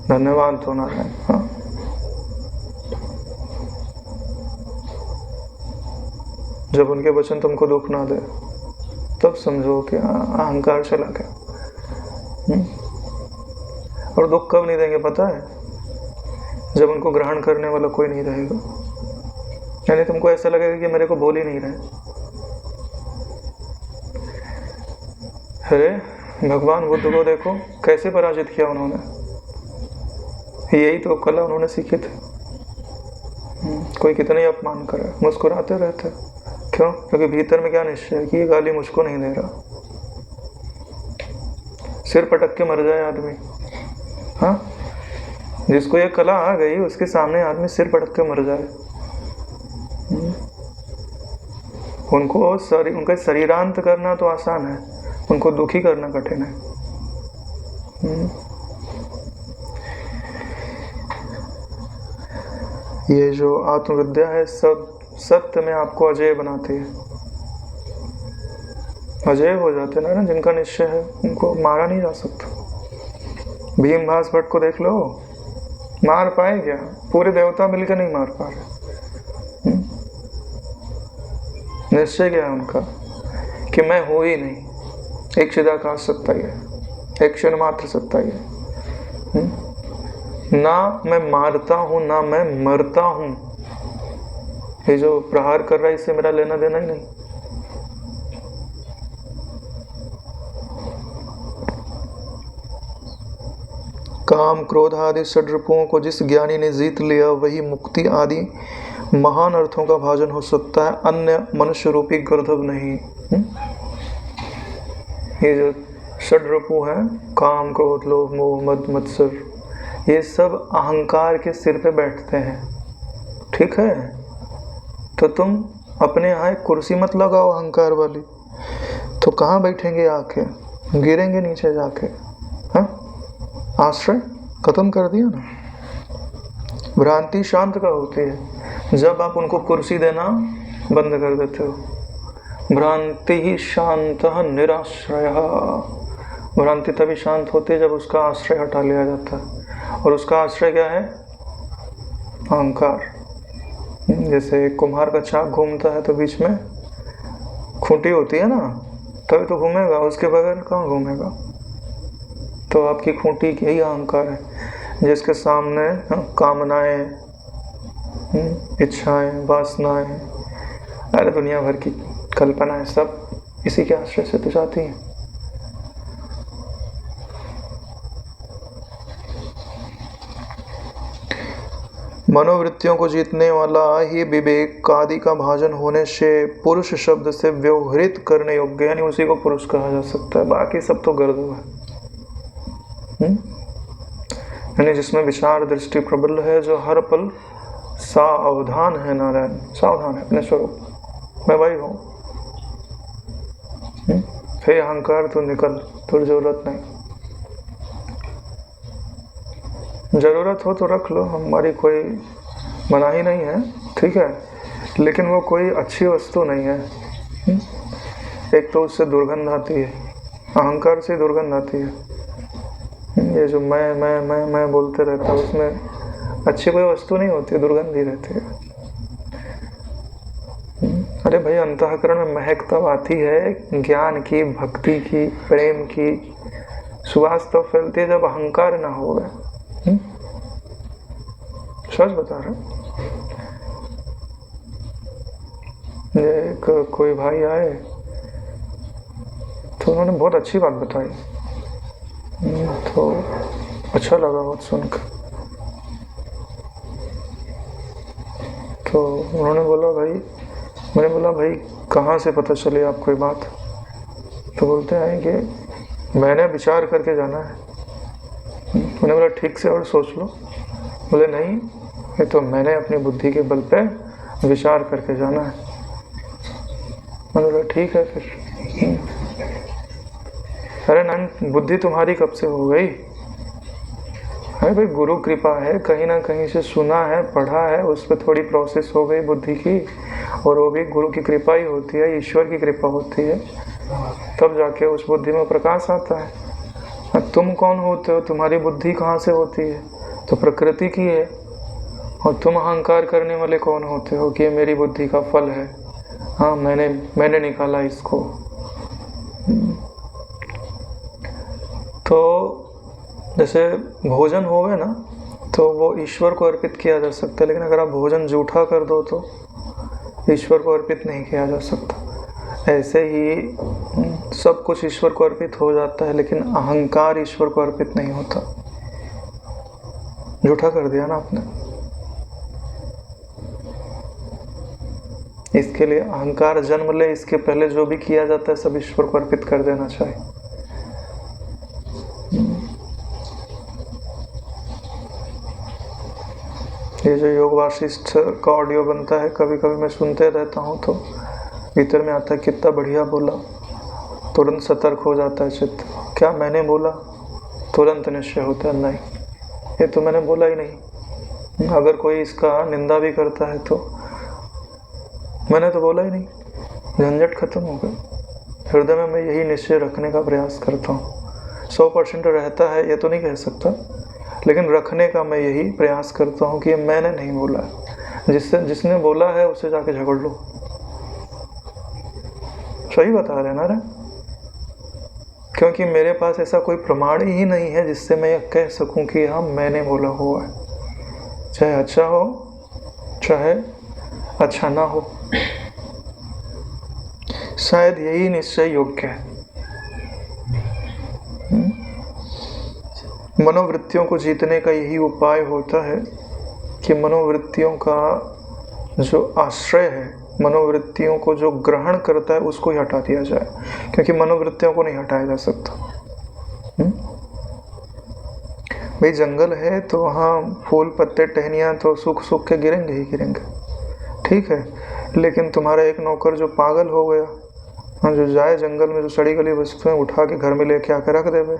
धन्यवाद तो नारायण। हाँ, जब उनके वचन तुमको दुख ना दे तब समझो कि अहंकार चला गया। और दुख कब नहीं देंगे पता है? जब उनको ग्रहण करने वाला कोई नहीं रहेगा। यानी तुमको ऐसा लगेगा कि मेरे को बोल ही नहीं रहे। अरे भगवान बुद्ध को देखो कैसे पराजित किया उन्होंने। यही तो कला उन्होंने सीखी थी। कोई कितना ही अपमान करे मुस्कुराते रहते। क्यों? क्योंकि भीतर में क्या निश्चय है कि ये गाली मुझको नहीं दे रहा। सिर पटक के मर जाए आदमी। हाँ, जिसको ये कला आ गई उसके सामने आदमी सिर पटक के मर जाए। उनका शरीरांत करना तो आसान है, उनको दुखी करना कठिन है। ये जो आत्मविद्या है सब सत्य में आपको अजय बनाती है। अजय हो जाते ना जिनका निश्चय है, उनको मारा नहीं जा सकता। भीम भास भट्ट को देख लो, मार पाए क्या? पूरे देवता मिलकर नहीं मार पा रहे। निश्चय क्या है उनका कि मैं हो ही नहीं, एक चिदाकाश सत्ता ही है, एक क्षण मात्र सत्ता ही है। ना मैं मारता हूं ना मैं मरता हूं। ये जो प्रहार कर रहा है इससे मेरा लेना देना ही नहीं। काम क्रोध आदि षड्रिपुओं को जिस ज्ञानी ने जीत लिया वही मुक्ति आदि महान अर्थों का भाजन हो सकता है, अन्य मनुष्य रूपी गर्दभ नहीं। ये जो षड्रिपु है, काम क्रोध लोभ मोह मद मत्सर, ये सब अहंकार के सिर पे बैठते हैं। ठीक है, तो तुम अपने यहाँ एक कुर्सी मत लगाओ अहंकार वाली, तो कहाँ बैठेंगे आके? गिरेंगे नीचे जाके। हाँ, आश्रय खत्म कर दिया ना। भ्रांति शांत का होती है जब आप उनको कुर्सी देना बंद कर देते हो। भ्रांति ही शांत निराश्रय। भ्रांति तभी शांत होती है जब उसका आश्रय हटा लिया जाता है। और उसका आश्रय क्या है? अहंकार। जैसे कुम्हार का चाक घूमता है तो बीच में खूंटी होती है ना, तभी तो घूमेगा, उसके बगैर कहाँ घूमेगा। तो आपकी खूंटी यही अहंकार है, जिसके सामने कामनाएं, इच्छाएं, वासनाएं, अरे दुनिया भर की कल्पनाएं सब इसी के आश्रय से तो जाती हैं। मनोवृत्तियों को जीतने वाला ही विवेक आदि का भाजन होने से पुरुष शब्द से व्यवहृत करने योग्य, यानी उसी को पुरुष कहा जा सकता है। बाकी सब तो गर्दभ है। यानी जिसमें विचार दृष्टि प्रबल है, जो हर पल सावधान है नारायण, सावधान है अपने स्वरूप मैं वही हूँ। हे अहंकार तू निकल, तुझे जरूरत नहीं। ज़रूरत हो तो रख लो, हमारी कोई मनाही नहीं है, ठीक है, लेकिन वो कोई अच्छी वस्तु नहीं है। एक तो उससे दुर्गंध आती है, अहंकार से दुर्गंध आती है। ये जो मैं बोलते रहता है, उसमें अच्छी कोई वस्तु नहीं होती, दुर्गंध ही रहती है। अरे भाई, अंतःकरण में महक तब आती है ज्ञान की, भक्ति की, प्रेम की, सुवास तो फैलती है जब अहंकार ना होगा। सच बता रहे। एक कोई भाई आए तो उन्होंने बहुत अच्छी बात बताई, तो अच्छा लगा बहुत सुनकर। तो उन्होंने बोला भाई, मैंने बोला भाई कहाँ से पता चली आपको ये बात? तो बोलते हैं कि मैंने विचार करके जाना है। मैंने बोला ठीक से और सोच लो। बोले नहीं, ये तो मैंने अपनी बुद्धि के बल पे विचार करके जाना है। मैंने बोला ठीक है फिर। अरे नहीं, बुद्धि तुम्हारी कब से हो गई? अरे भाई गुरु कृपा है, कहीं ना कहीं से सुना है, पढ़ा है, उस पर थोड़ी प्रोसेस हो गई बुद्धि की, और वो भी गुरु की कृपा ही होती है, ईश्वर की कृपा होती है, तब जाके उस बुद्धि में प्रकाश आता है। तुम कौन होते हो? तुम्हारी बुद्धि कहाँ से होती है? तो प्रकृति की है। और तुम अहंकार करने वाले कौन होते हो कि ये मेरी बुद्धि का फल है, हाँ मैंने निकाला इसको। तो जैसे भोजन होवे ना, तो वो ईश्वर को अर्पित किया जा सकता है, लेकिन अगर आप भोजन जूठा कर दो तो ईश्वर को अर्पित नहीं किया जा सकता। ऐसे ही सब कुछ ईश्वर को अर्पित हो जाता है, लेकिन अहंकार ईश्वर को अर्पित नहीं होता। जूठा कर दिया ना आपने। इसके लिए अहंकार जन्म ले, इसके पहले जो भी किया जाता है सब ईश्वर को अर्पित कर देना चाहिए। ये जो योग वाशिष्ठ का ऑडियो बनता है, कभी कभी मैं सुनते रहता हूँ तो भीतर में आता है कितना बढ़िया बोला, तुरंत सतर्क हो जाता है चित्त। क्या मैंने बोला? तुरंत निश्चय होता है नहीं, ये तो मैंने बोला ही नहीं। अगर कोई इसका निंदा भी करता है तो मैंने तो बोला ही नहीं, झंझट खत्म हो गया। हृदय में मैं यही निश्चय रखने का प्रयास करता हूँ। 100% रहता है ये तो नहीं कह सकता, लेकिन रखने का मैं यही प्रयास करता हूँ कि ये मैंने नहीं बोला है, जिसने बोला है उससे जाके झगड़ लो। सही बता रहे ना रे? क्योंकि मेरे पास ऐसा कोई प्रमाण ही नहीं है जिससे मैं यह कह सकूं कि हाँ मैंने बोला हुआ है, चाहे अच्छा हो चाहे अच्छा ना हो। शायद यही निश्चय योग्य है। मनोवृत्तियों को जीतने का यही उपाय होता है कि मनोवृत्तियों का जो आश्रय है, मनोवृत्तियों को जो ग्रहण करता है उसको ही हटा दिया जाए, क्योंकि मनोवृत्तियों को नहीं हटाया जा सकता। भाई जंगल है तो वहाँ फूल पत्ते टहनियाँ तो सूख सूख के गिरेंगे ही गिरेंगे, ठीक है, लेकिन तुम्हारा एक नौकर जो पागल हो गया, जो जाए जंगल में जो सड़ी गली वस्तुएं उठा के घर में लेके आकर रख देवे,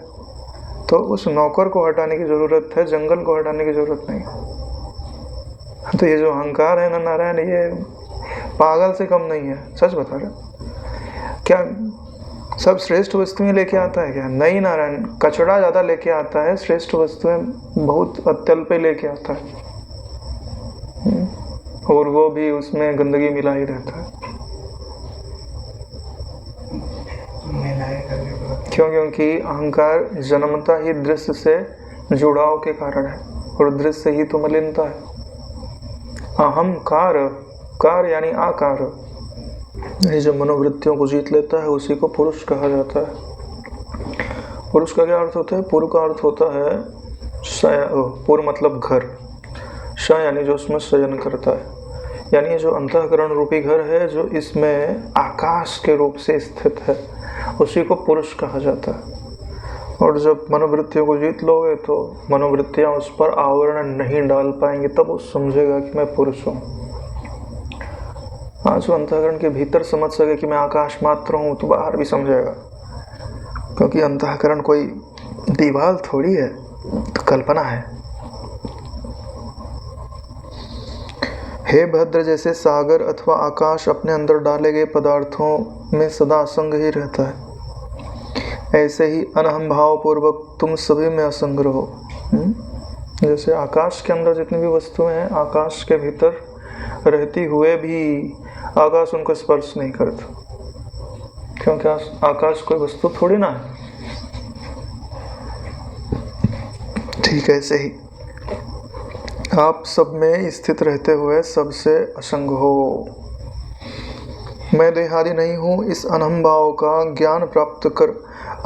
तो उस नौकर को हटाने की ज़रूरत है, जंगल को हटाने की ज़रूरत नहीं। तो ये जो अहंकार है ना नारायण, ये पागल से कम नहीं है। सच बता रहे। क्या सब श्रेष्ठ वस्तुएं लेके आता है क्या? नहीं नारायण, कचड़ा ज़्यादा लेके आता है, श्रेष्ठ वस्तुएं बहुत अत्यल्प पे लेके आता है, और वो भी उसमें गंदगी मिला ही रहता है। क्योंकि अहंकार जन्मता ही दृश्य से जुड़ाव के कारण है, और दृश्य ही तो मलिनता है। अहंकार, कार यानी आकार, ये जो मनोवृत्तियों को जीत लेता है उसी को पुरुष कहा जाता है। पुरुष का क्या अर्थ होता है? पूर्व का अर्थ होता है पूर्व मतलब घर, श यानी जो उसमें शयन करता है, यानी जो अंतःकरण रूपी घर है जो इसमें आकाश के रूप से स्थित है, उसी को पुरुष कहा जाता है। और जब मनोवृत्तियों को जीत लोगे तो मनोवृत्तियाँ उस पर आवरण नहीं डाल पाएंगी, तब वो समझेगा कि मैं पुरुष हूँ। आज वो अंतःकरण के भीतर समझ सके कि मैं आकाश मात्र हूँ, तो बाहर भी समझेगा क्योंकि अंतःकरण कोई दीवार थोड़ी है, तो कल्पना है। हे भद्र, जैसे सागर अथवा आकाश अपने अंदर डाले गए पदार्थों में सदा असंग ही रहता है, ऐसे ही अनहम भाव पूर्वक तुम सभी में असंग रहो। जैसे आकाश के अंदर जितनी भी वस्तुएं हैं, आकाश के भीतर रहती हुए भी आकाश उनको स्पर्श नहीं करता, क्योंकि आकाश कोई वस्तु थोड़ी ना है। ठीक ऐसे ही आप सब में स्थित रहते हुए सबसे असंग हो। मैं देहादि नहीं हूँ, इस अनहम भाव का ज्ञान प्राप्त कर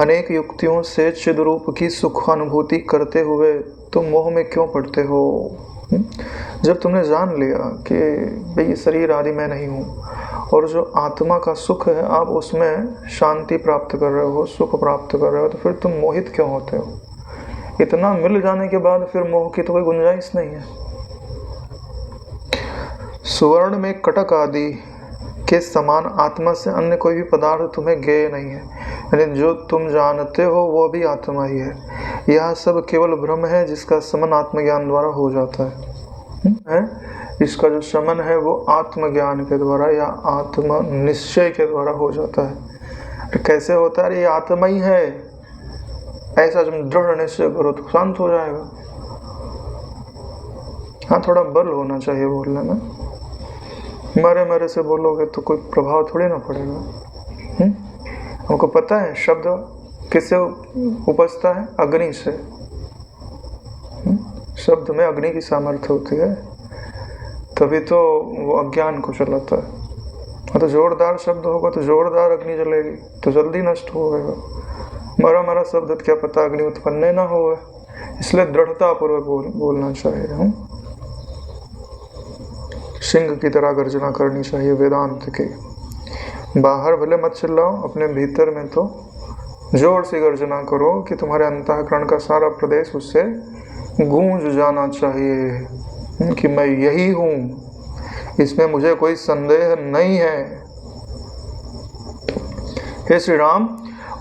अनेक युक्तियों से चिद्रूप की सुखानुभूति करते हुए तुम मोह में क्यों पड़ते हो? जब तुमने जान लिया कि भाई शरीर आदि मैं नहीं हूँ और जो आत्मा का सुख है आप उसमें शांति प्राप्त कर रहे हो, सुख प्राप्त कर रहे हो, तो फिर तुम मोहित क्यों होते हो? इतना मिल जाने के बाद फिर मोह की तो कोई गुंजाइश नहीं है। सुवर्ण में कटक आदि के समान आत्मा से अन्य कोई भी पदार्थ तुम्हें ज्ञेय नहीं है, यानी जो तुम जानते हो वो भी आत्मा ही है। यह सब केवल भ्रम है जिसका शमन आत्मज्ञान द्वारा हो जाता है। इसका जो शमन है वो आत्मज्ञान के द्वारा या आत्म निश्चय के द्वारा हो जाता है। तो कैसे होता है? ये आत्मा ही है, ऐसा तुम दृढ़ निश्चय करो तो शांत हो जाएगा। हाँ, थोड़ा बल होना चाहिए बोलने में, मरे मरे से बोलोगे तो कोई प्रभाव थोड़ी ना पड़ेगा। हमको पता है शब्द किससे उपजता है? अग्नि से। शब्द में अग्नि की सामर्थ्य होती है, तभी तो वो अज्ञान को चलाता है। तो जोरदार शब्द होगा तो जोरदार अग्नि जलेगी, तो जल्दी नष्ट होगा। मरा मरा शब्द क्या पता अग्नि उत्पन्न ना हो, इसलिए दृढ़ता पूर्वक बोलना चाहिए। सिंह की तरह गर्जना करनी चाहिए वेदांत की। बाहर भले मत चिल्लाओ, अपने भीतर में तो जोर से गर्जना करो कि तुम्हारे अंतःकरण का सारा प्रदेश उससे गूंज जाना चाहिए कि मैं यही हूँ, इसमें मुझे कोई संदेह नहीं है। हे श्री राम,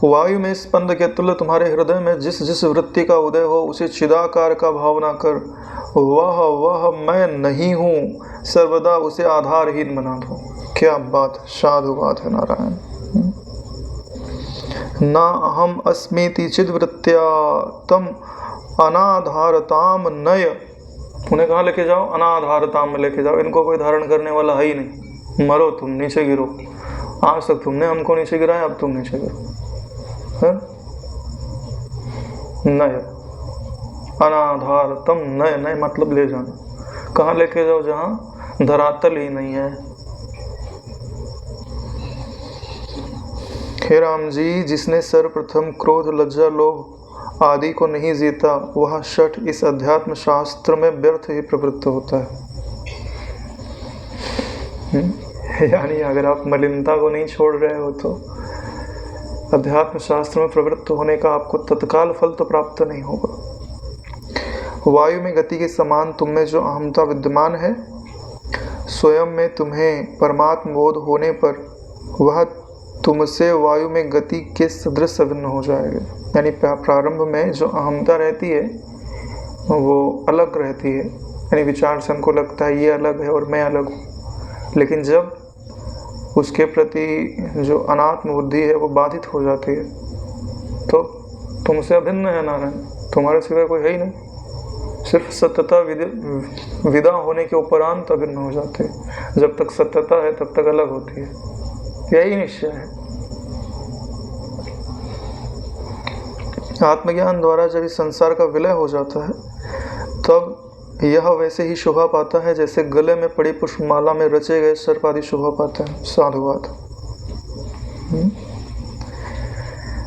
वायु में स्पंद के तुल्य तुम्हारे हृदय में जिस जिस वृत्ति का उदय हो उसे चिदाकार का भावना कर वह मैं नहीं हूँ, सर्वदा उसे आधारहीन बना दो। क्या बात, साधुवाद है नारायण। ना अहम अस्मीति चिद्वृत्त्या तम अनाधारताम नय। उन्हें कहाँ लेके जाओ? अनाधारताम में लेके जाओ। इनको कोई धारण करने वाला है ही नहीं। मरो तुम, नीचे गिरो। आज तक तुमने हमको नीचे गिराया, अब तुम नीचे गिरो। नय अनाधारतम नय, नय मतलब ले जाना। कहाँ लेके जाओ? जहाँ धरातल ही नहीं है। हे राम जी, जिसने सर्वप्रथम क्रोध, लज्जा, लोभ आदि को नहीं जीता, वह शठ इस अध्यात्म शास्त्र में व्यर्थ ही प्रवृत्त होता है। यानी अगर आप मलिनता को नहीं छोड़ रहे हो तो अध्यात्म शास्त्र में प्रवृत्त होने का आपको तत्काल फल तो प्राप्त नहीं होगा। वायु में गति के समान तुम में जो अहमता विद्यमान है, स्वयं में तुम्हें परमात्म बोध होने पर वह तुमसे वायु में गति के सदृश अभिन्न हो जाएगा। यानी प्रारंभ में जो अहमता रहती है वो अलग रहती है, यानी विचार से हमको लगता है ये अलग है और मैं अलग हूँ, लेकिन जब उसके प्रति जो अनात्म बुद्धि है वो बाधित हो जाती है तो तुमसे अभिन्न है नारायण, तुम्हारे सिवाय कोई है ही नहीं। सिर्फ सत्यता विदा होने के उपरांत अभिन्न हो जाते हैं। जब तक सत्यता है तब तक अलग होती है, यही निश्चय है। आत्मज्ञान द्वारा जब इस संसार का विलय हो जाता है तब यह वैसे ही शोभा पाता है जैसे गले में पड़ी पुष्पमाला में रचे गए सर्प आदि शोभा पाते हैं। साधुवाद।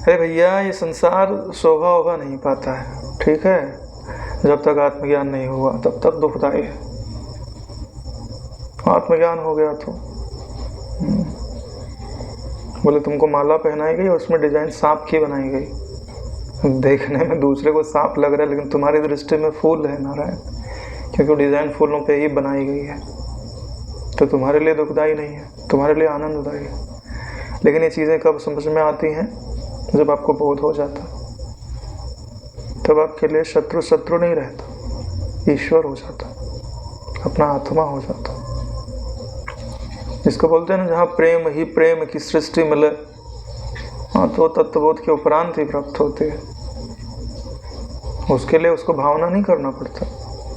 अरे भैया, ये संसार शोभा वोभा नहीं पाता है, ठीक है? जब तक आत्मज्ञान नहीं हुआ तब तक दुखदायी है। आत्मज्ञान हो गया तो बोले तुमको माला पहनाई गई और उसमें डिजाइन सांप की बनाई गई। देखने में दूसरे को सांप लग रहा है लेकिन तुम्हारी दृष्टि में फूल है नारायण, क्योंकि डिजाइन फूलों पे ही बनाई गई है। तो तुम्हारे लिए दुखदायी नहीं है, तुम्हारे लिए आनंददायी है। लेकिन ये चीज़ें कब समझ में आती हैं? जब आपको बोध हो जाता तब आपके लिए शत्रु शत्रु नहीं रहता, ईश्वर हो जाता, अपना आत्मा हो जाता। जिसको बोलते हैं ना, जहाँ प्रेम ही प्रेम की सृष्टि मिले, हाँ, तो तत्वबोध के उपरांत ही प्राप्त होती है। उसके लिए उसको भावना नहीं करना पड़ता,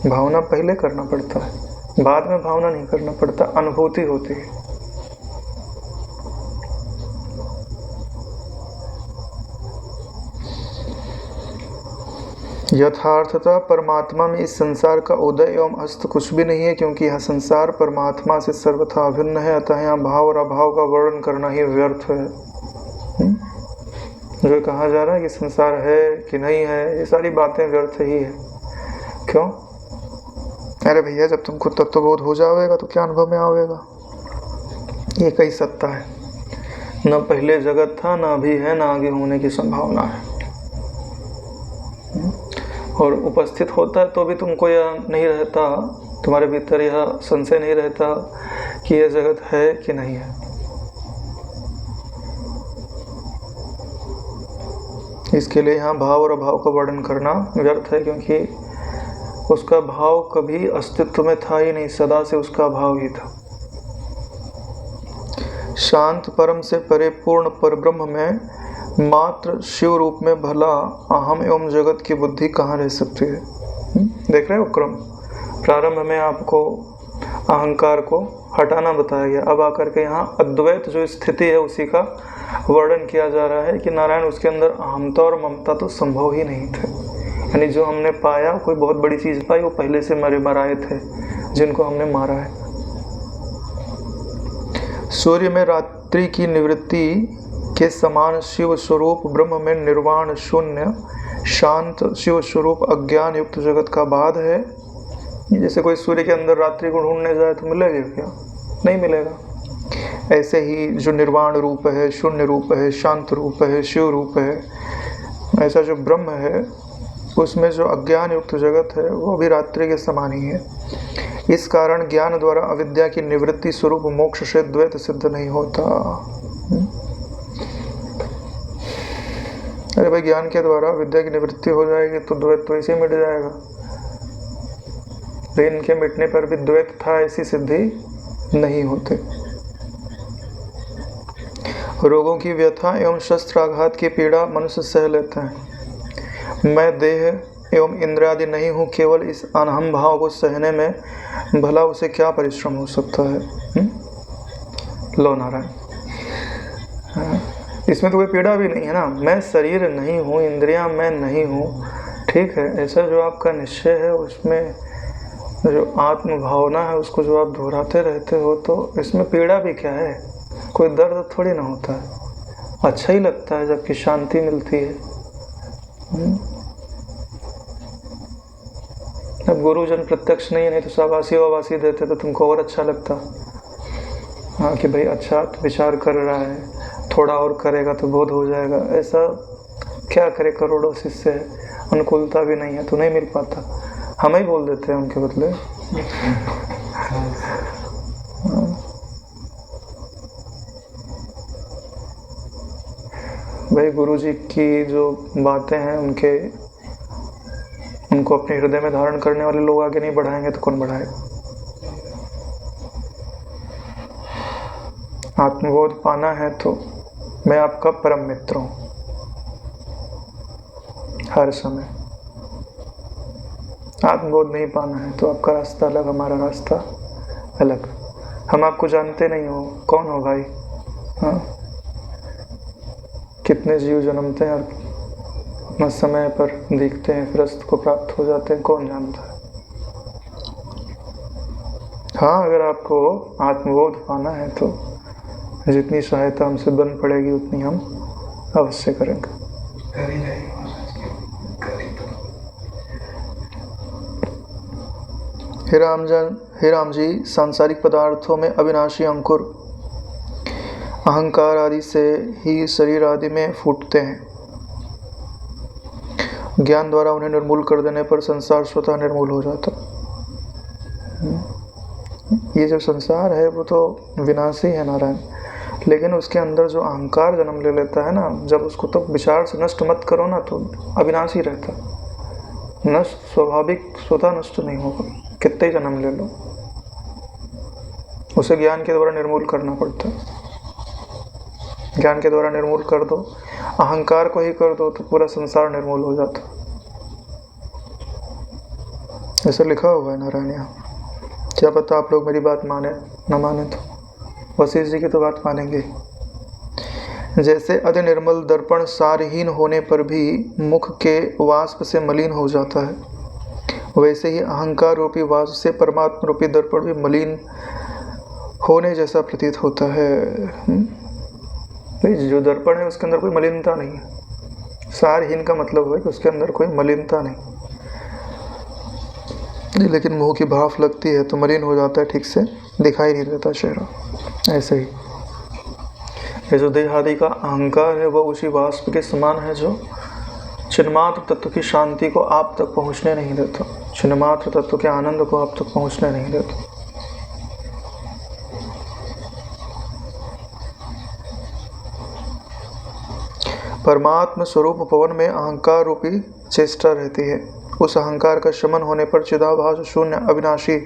भावना पहले करना पड़ता है, बाद में भावना नहीं करना पड़ता, अनुभूति होती है। यथार्थता परमात्मा में इस संसार का उदय एवं अस्त कुछ भी नहीं है, क्योंकि यह संसार परमात्मा से सर्वथा अभिन्न है। अतः यहाँ भाव और अभाव का वर्णन करना ही व्यर्थ है। जो कहा जा रहा है कि संसार है कि नहीं है, ये सारी बातें व्यर्थ ही है। क्यों? अरे भैया, जब तुमको तत्वबोध हो जाएगा तो क्या अनुभव में आवेगा? एक ही सत्ता है, न पहले जगत था, न अभी है, न आगे होने की संभावना है। और उपस्थित होता है तो भी तुमको यह नहीं रहता, तुम्हारे भीतर यह संशय नहीं रहता कि यह जगत है कि नहीं है। इसके लिए यहाँ भाव और अभाव का वर्णन करना व्यर्थ है, क्योंकि उसका भाव कभी अस्तित्व में था ही नहीं, सदा से उसका भाव ही था। शांत परम से परिपूर्ण परब्रह्म में मात्र शिव रूप में भला अहम एवं जगत की बुद्धि कहाँ रह सकती है? देख रहे हो क्रम? प्रारंभ में आपको अहंकार को हटाना बताया गया, अब आकर के यहाँ अद्वैत जो स्थिति है उसी का वर्णन किया जा रहा है कि नारायण उसके अंदर अहमता और ममता तो संभव ही नहीं थे। यानी जो हमने पाया, कोई बहुत बड़ी चीज़ पाई, वो पहले से मराए थे, जिनको हमने मारा है। सूर्य में रात्रि की निवृत्ति के समान शिव स्वरूप ब्रह्म में निर्वाण शून्य शांत शिव स्वरूप अज्ञान युक्त जगत का बाध है। जैसे कोई सूर्य के अंदर रात्रि को ढूंढने जाए तो मिलेगा क्या? नहीं मिलेगा। ऐसे ही जो निर्वाण रूप है, शून्य रूप है, शांत रूप है, शिव रूप है, ऐसा जो ब्रह्म है, उसमें जो अज्ञान युक्त जगत है वो भी रात्रि के समान ही है। इस कारण ज्ञान द्वारा अविद्या की निवृत्ति स्वरूप मोक्ष से द्वैत सिद्ध नहीं होता। अरे भाई, ज्ञान के द्वारा विद्या की निवृत्ति हो जाएगी तो द्वैत तो इसे मिट जाएगा। लेकिन इनके मिटने पर भी द्वैत था ऐसी सिद्धि नहीं होती। रोगों की व्यथा एवं शस्त्राघात की पीड़ा मनुष्य सह लेते हैं। मैं देह एवं इंद्रियादि नहीं हूँ, केवल इस अनहम भाव को सहने में भला उसे क्या परिश्रम हो सकता है? लो नारायण, इसमें तो कोई पीड़ा भी नहीं है ना। मैं शरीर नहीं हूँ, इंद्रियां मैं नहीं हूँ, ठीक है। ऐसा जो आपका निश्चय है, उसमें जो आत्म भावना है, उसको जो आप दोहराते रहते हो, तो इसमें पीड़ा भी क्या है? कोई दर्द थोड़ी ना होता है, अच्छा ही लगता है जबकि शांति मिलती है। अब गुरुजन प्रत्यक्ष नहीं तो शाबाशी वाबाशी देते तो तुमको और अच्छा लगता। हाँ कि भाई अच्छा विचार कर रहा है, थोड़ा और करेगा तो बोध हो जाएगा। ऐसा क्या करे, करोड़ों शिष्य है, अनुकूलता भी नहीं है तो नहीं मिल पाता। हम ही बोल देते हैं उनके बदले। भाई गुरुजी की जो बातें हैं उनको अपने हृदय में धारण करने वाले लोग आगे नहीं बढ़ाएंगे तो कौन बढ़ाएगा? आत्मबोध पाना है तो मैं आपका परम मित्र हूँ हर समय। आत्मबोध नहीं पाना है तो आपका रास्ता अलग, हमारा रास्ता अलग। हम आपको जानते नहीं हो, कौन हो भाई? हाँ, कितने जीव जन्मते हैं और अपना समय पर दिखते हैं, फिर अस्त को प्राप्त हो जाते हैं, कौन जानता है? हाँ, अगर आपको आत्मबोध पाना है तो जितनी सहायता हमसे बन पड़ेगी उतनी हम अवश्य करेंगे। हे राम जी, सांसारिक पदार्थों में अविनाशी अंकुर अहंकार आदि से ही शरीर आदि में फूटते हैं। ज्ञान द्वारा उन्हें निर्मूल कर देने पर संसार स्वतः निर्मूल हो जाता। ये जो संसार है वो तो विनाशी है नारायण, लेकिन उसके अंदर जो अहंकार जन्म ले लेता है ना, जब उसको तो विचार से नष्ट मत करो ना, तो अविनाशी रहता, नष्ट स्वाभाविक स्वतः नष्ट नहीं होगा, कितने ही जन्म ले लो, उसे ज्ञान के द्वारा निर्मूल करना पड़ता है। ज्ञान के द्वारा निर्मूल कर दो, अहंकार को ही कर दो, तो पूरा संसार निर्मूल हो जाता। ऐसा लिखा हुआ है नारायण यहाँ। क्या पता आप लोग मेरी बात माने न माने, तो वशिष्ठ जी की तो बात मानेंगे। जैसे अति निर्मल दर्पण सारहीन होने पर भी मुख के वाष्प से मलिन हो जाता है, वैसे ही अहंकार रूपी वाष्प से परमात्मा रूपी दर्पण भी मलिन होने जैसा प्रतीत होता है। जो दर्पण है उसके अंदर कोई मलिनता नहीं है। सारहीन का मतलब है कि उसके अंदर कोई मलिनता नहीं, लेकिन मुंह की भाप लगती है तो मलिन हो जाता है, ठीक से दिखाई नहीं देता चेहरा। ऐसे ही ये जो देहादि का अहंकार है, वह उसी वाष्प के समान है जो चिन्मात्र तत्व की शांति को आप तक पहुंचने नहीं देता, चिन्मात्र तत्व के आनंद को आप तक पहुंचने नहीं देता। परमात्म स्वरूप पवन में अहंकार रूपी चेष्टा रहती है। उस अहंकार का शमन होने पर चिदाभास शून्य अविनाशी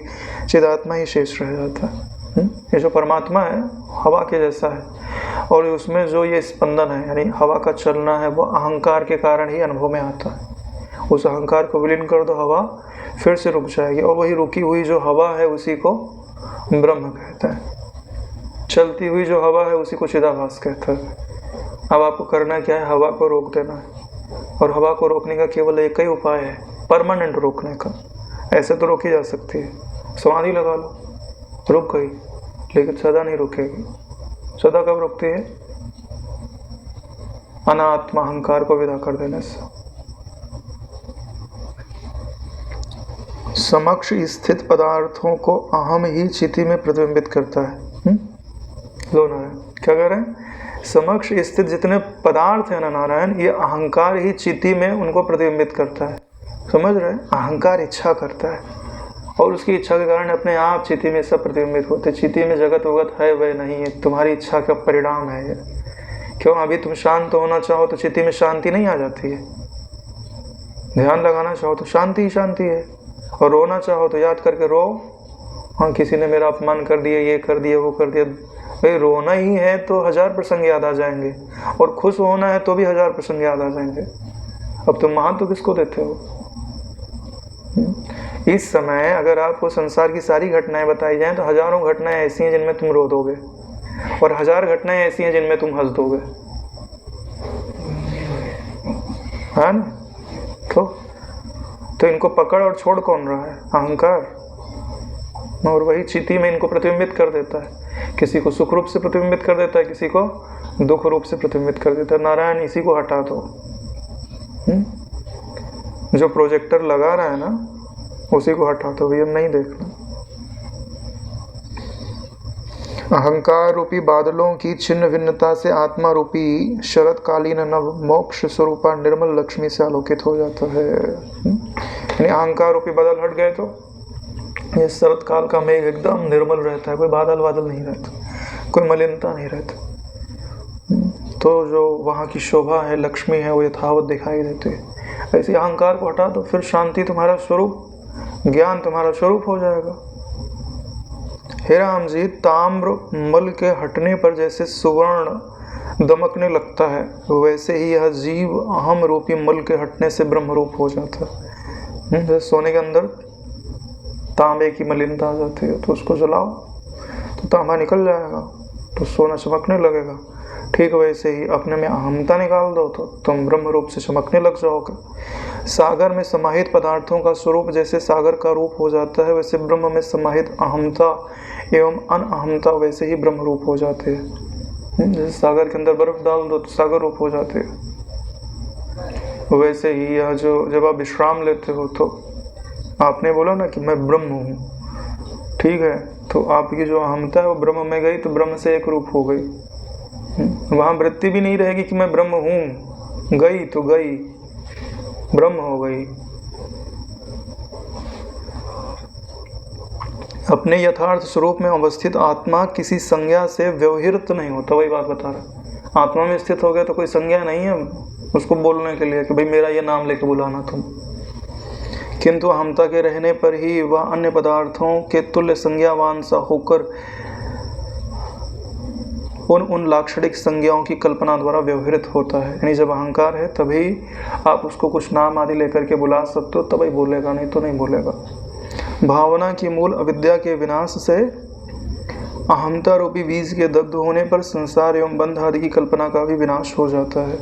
चिदात्मा ही शेष रह जाता है। ये जो परमात्मा है हवा के जैसा है, और उसमें जो ये स्पंदन है यानी हवा का चलना है, वो अहंकार के कारण ही अनुभव में आता है। उस अहंकार को विलीन कर दो, हवा फिर से रुक जाएगी, और वही रुकी हुई जो हवा है उसी को ब्रह्म कहता है। चलती हुई जो हवा है उसी को चिदाभास कहता है। अब आपको करना क्या है, हवा को रोक देना है, और हवा को रोकने का केवल एक ही उपाय है, परमानेंट रोकने का। ऐसे तो रोकी जा सकती है, समाधि लगा लो, रुक गई, लेकिन सदा नहीं रुकेगी। सदा कब रुकती है? अनात्मा अहंकार को विदा कर देने से। समक्ष स्थित पदार्थों को अहम ही चिति में प्रतिबिंबित करता है। लो नारायण क्या कह रहे हैं? समक्ष स्थित जितने पदार्थ है ना नारायण, ये अहंकार ही चिति में उनको प्रतिबिंबित करता है। समझ रहे हैं? अहंकार इच्छा करता है, और उसकी इच्छा के कारण अपने आप चिति में सब प्रतिबिंबित होते। चिति में जगत वगत है वह नहीं है, तुम्हारी इच्छा का परिणाम है ये। क्यों? अभी तुम शांत होना चाहो तो चिति में शांति नहीं आ जाती है, ध्यान लगाना चाहो तो शांति ही शांति है, और रोना चाहो तो याद करके रो, हाँ किसी ने मेरा अपमान कर दिया, ये कर दिया, वो कर दिया। भाई रोना ही है तो 1000 प्रसंग याद आ जाएंगे, और खुश होना है तो भी 1000 प्रसंग याद आ जाएंगे। अब तुम महत्व किसको देते हो? इस समय अगर आपको संसार की सारी घटनाएं बताई जाएं तो हजारों घटनाएं ऐसी हैं जिनमें तुम रो दोगे, और 1000 घटनाएं ऐसी हैं जिनमें तुम हंस दोगे, है ना? तो इनको पकड़ और छोड़ कौन रहा है? अहंकार। और वही चिति में इनको प्रतिबिंबित कर देता है, किसी को सुख रूप से प्रतिबिंबित कर देता है, किसी को दुख रूप से प्रतिबिंबित कर देता है। नारायण इसी को हटा दो। जो प्रोजेक्टर लगा रहा है ना, उसी को हटा दो, ये नहीं देखना। अहंकार रूपी बादलों की छिन्न भिन्नता से आत्मा रूपी शरतकालीन नव मोक्ष स्वरूपा निर्मल लक्ष्मी से आलोकित हो जाता है। यानी अहंकार रूपी बादल हट गए तो ये शरत काल का मेघ एकदम निर्मल रहता है, कोई बादल बादल नहीं रहता, कोई मलिनता नहीं रहता। तो जो वहाँ की शोभा है, लक्ष्मी है, वो यथावत दिखाई देती है। ऐसे अहंकार को हटा दो, फिर शांति तुम्हारा स्वरूप, ज्ञान तुम्हारा स्वरूप हो जाएगा। हे राम जी, ताम्र मल के हटने पर जैसे सुवर्ण दमकने लगता है, वैसे ही यह जीव अहम रूपी मल के हटने से ब्रह्म रूप हो जाता है। जैसे सोने के अंदर तांबे की मलिनता आ जाती है, तो उसको जलाओ तो तांबा निकल जाएगा, तो सोना चमकने लगेगा। ठीक वैसे ही अपने में अहमता निकाल दो तो तुम ब्रह्म रूप से चमकने लग जाओगे। सागर में समाहित पदार्थों का स्वरूप जैसे सागर का रूप हो जाता है, वैसे ब्रह्म में समाहित अहमता एवं अनअहमता वैसे ही ब्रह्म रूप हो जाते हैं। जैसे सागर के अंदर बर्फ डाल दो तो सागर रूप हो जाते हैं, वैसे ही यह जो जब आप विश्राम लेते हो तो आपने बोला ना कि मैं ब्रह्म हूँ, ठीक है, तो आपकी जो अहमता है वो ब्रह्म में गई तो ब्रह्म से एक रूप हो गई। वहाँ वृत्ति भी नहीं रहेगी कि मैं ब्रह्म हूँ, गई तो गई, ब्रह्म हो गई। अपने यथार्थ स्वरूप में अवस्थित आत्मा किसी संज्ञा से व्यवहित नहीं होता। वही बात बता रहा, आत्मा में स्थित हो गया तो कोई संज्ञा नहीं है उसको बोलने के लिए कि भाई मेरा ये नाम लेके बुलाना तुम। किंतु अहंता के रहने पर ही वह अन्य पदार्थों के तुल्य संज्ञावान सा होकर उन लाक्षणिक संज्ञाओं की कल्पना द्वारा व्यवहित होता है। यानी जब अहंकार है तभी आप उसको कुछ नाम आदि लेकर के बुला सकते हो, तभी बोलेगा, नहीं तो नहीं बोलेगा। भावना की मूल अविद्या के विनाश से अहंता रूपी बीज के दग्ध होने पर संसार एवं बंध आदि की कल्पना का भी विनाश हो जाता है।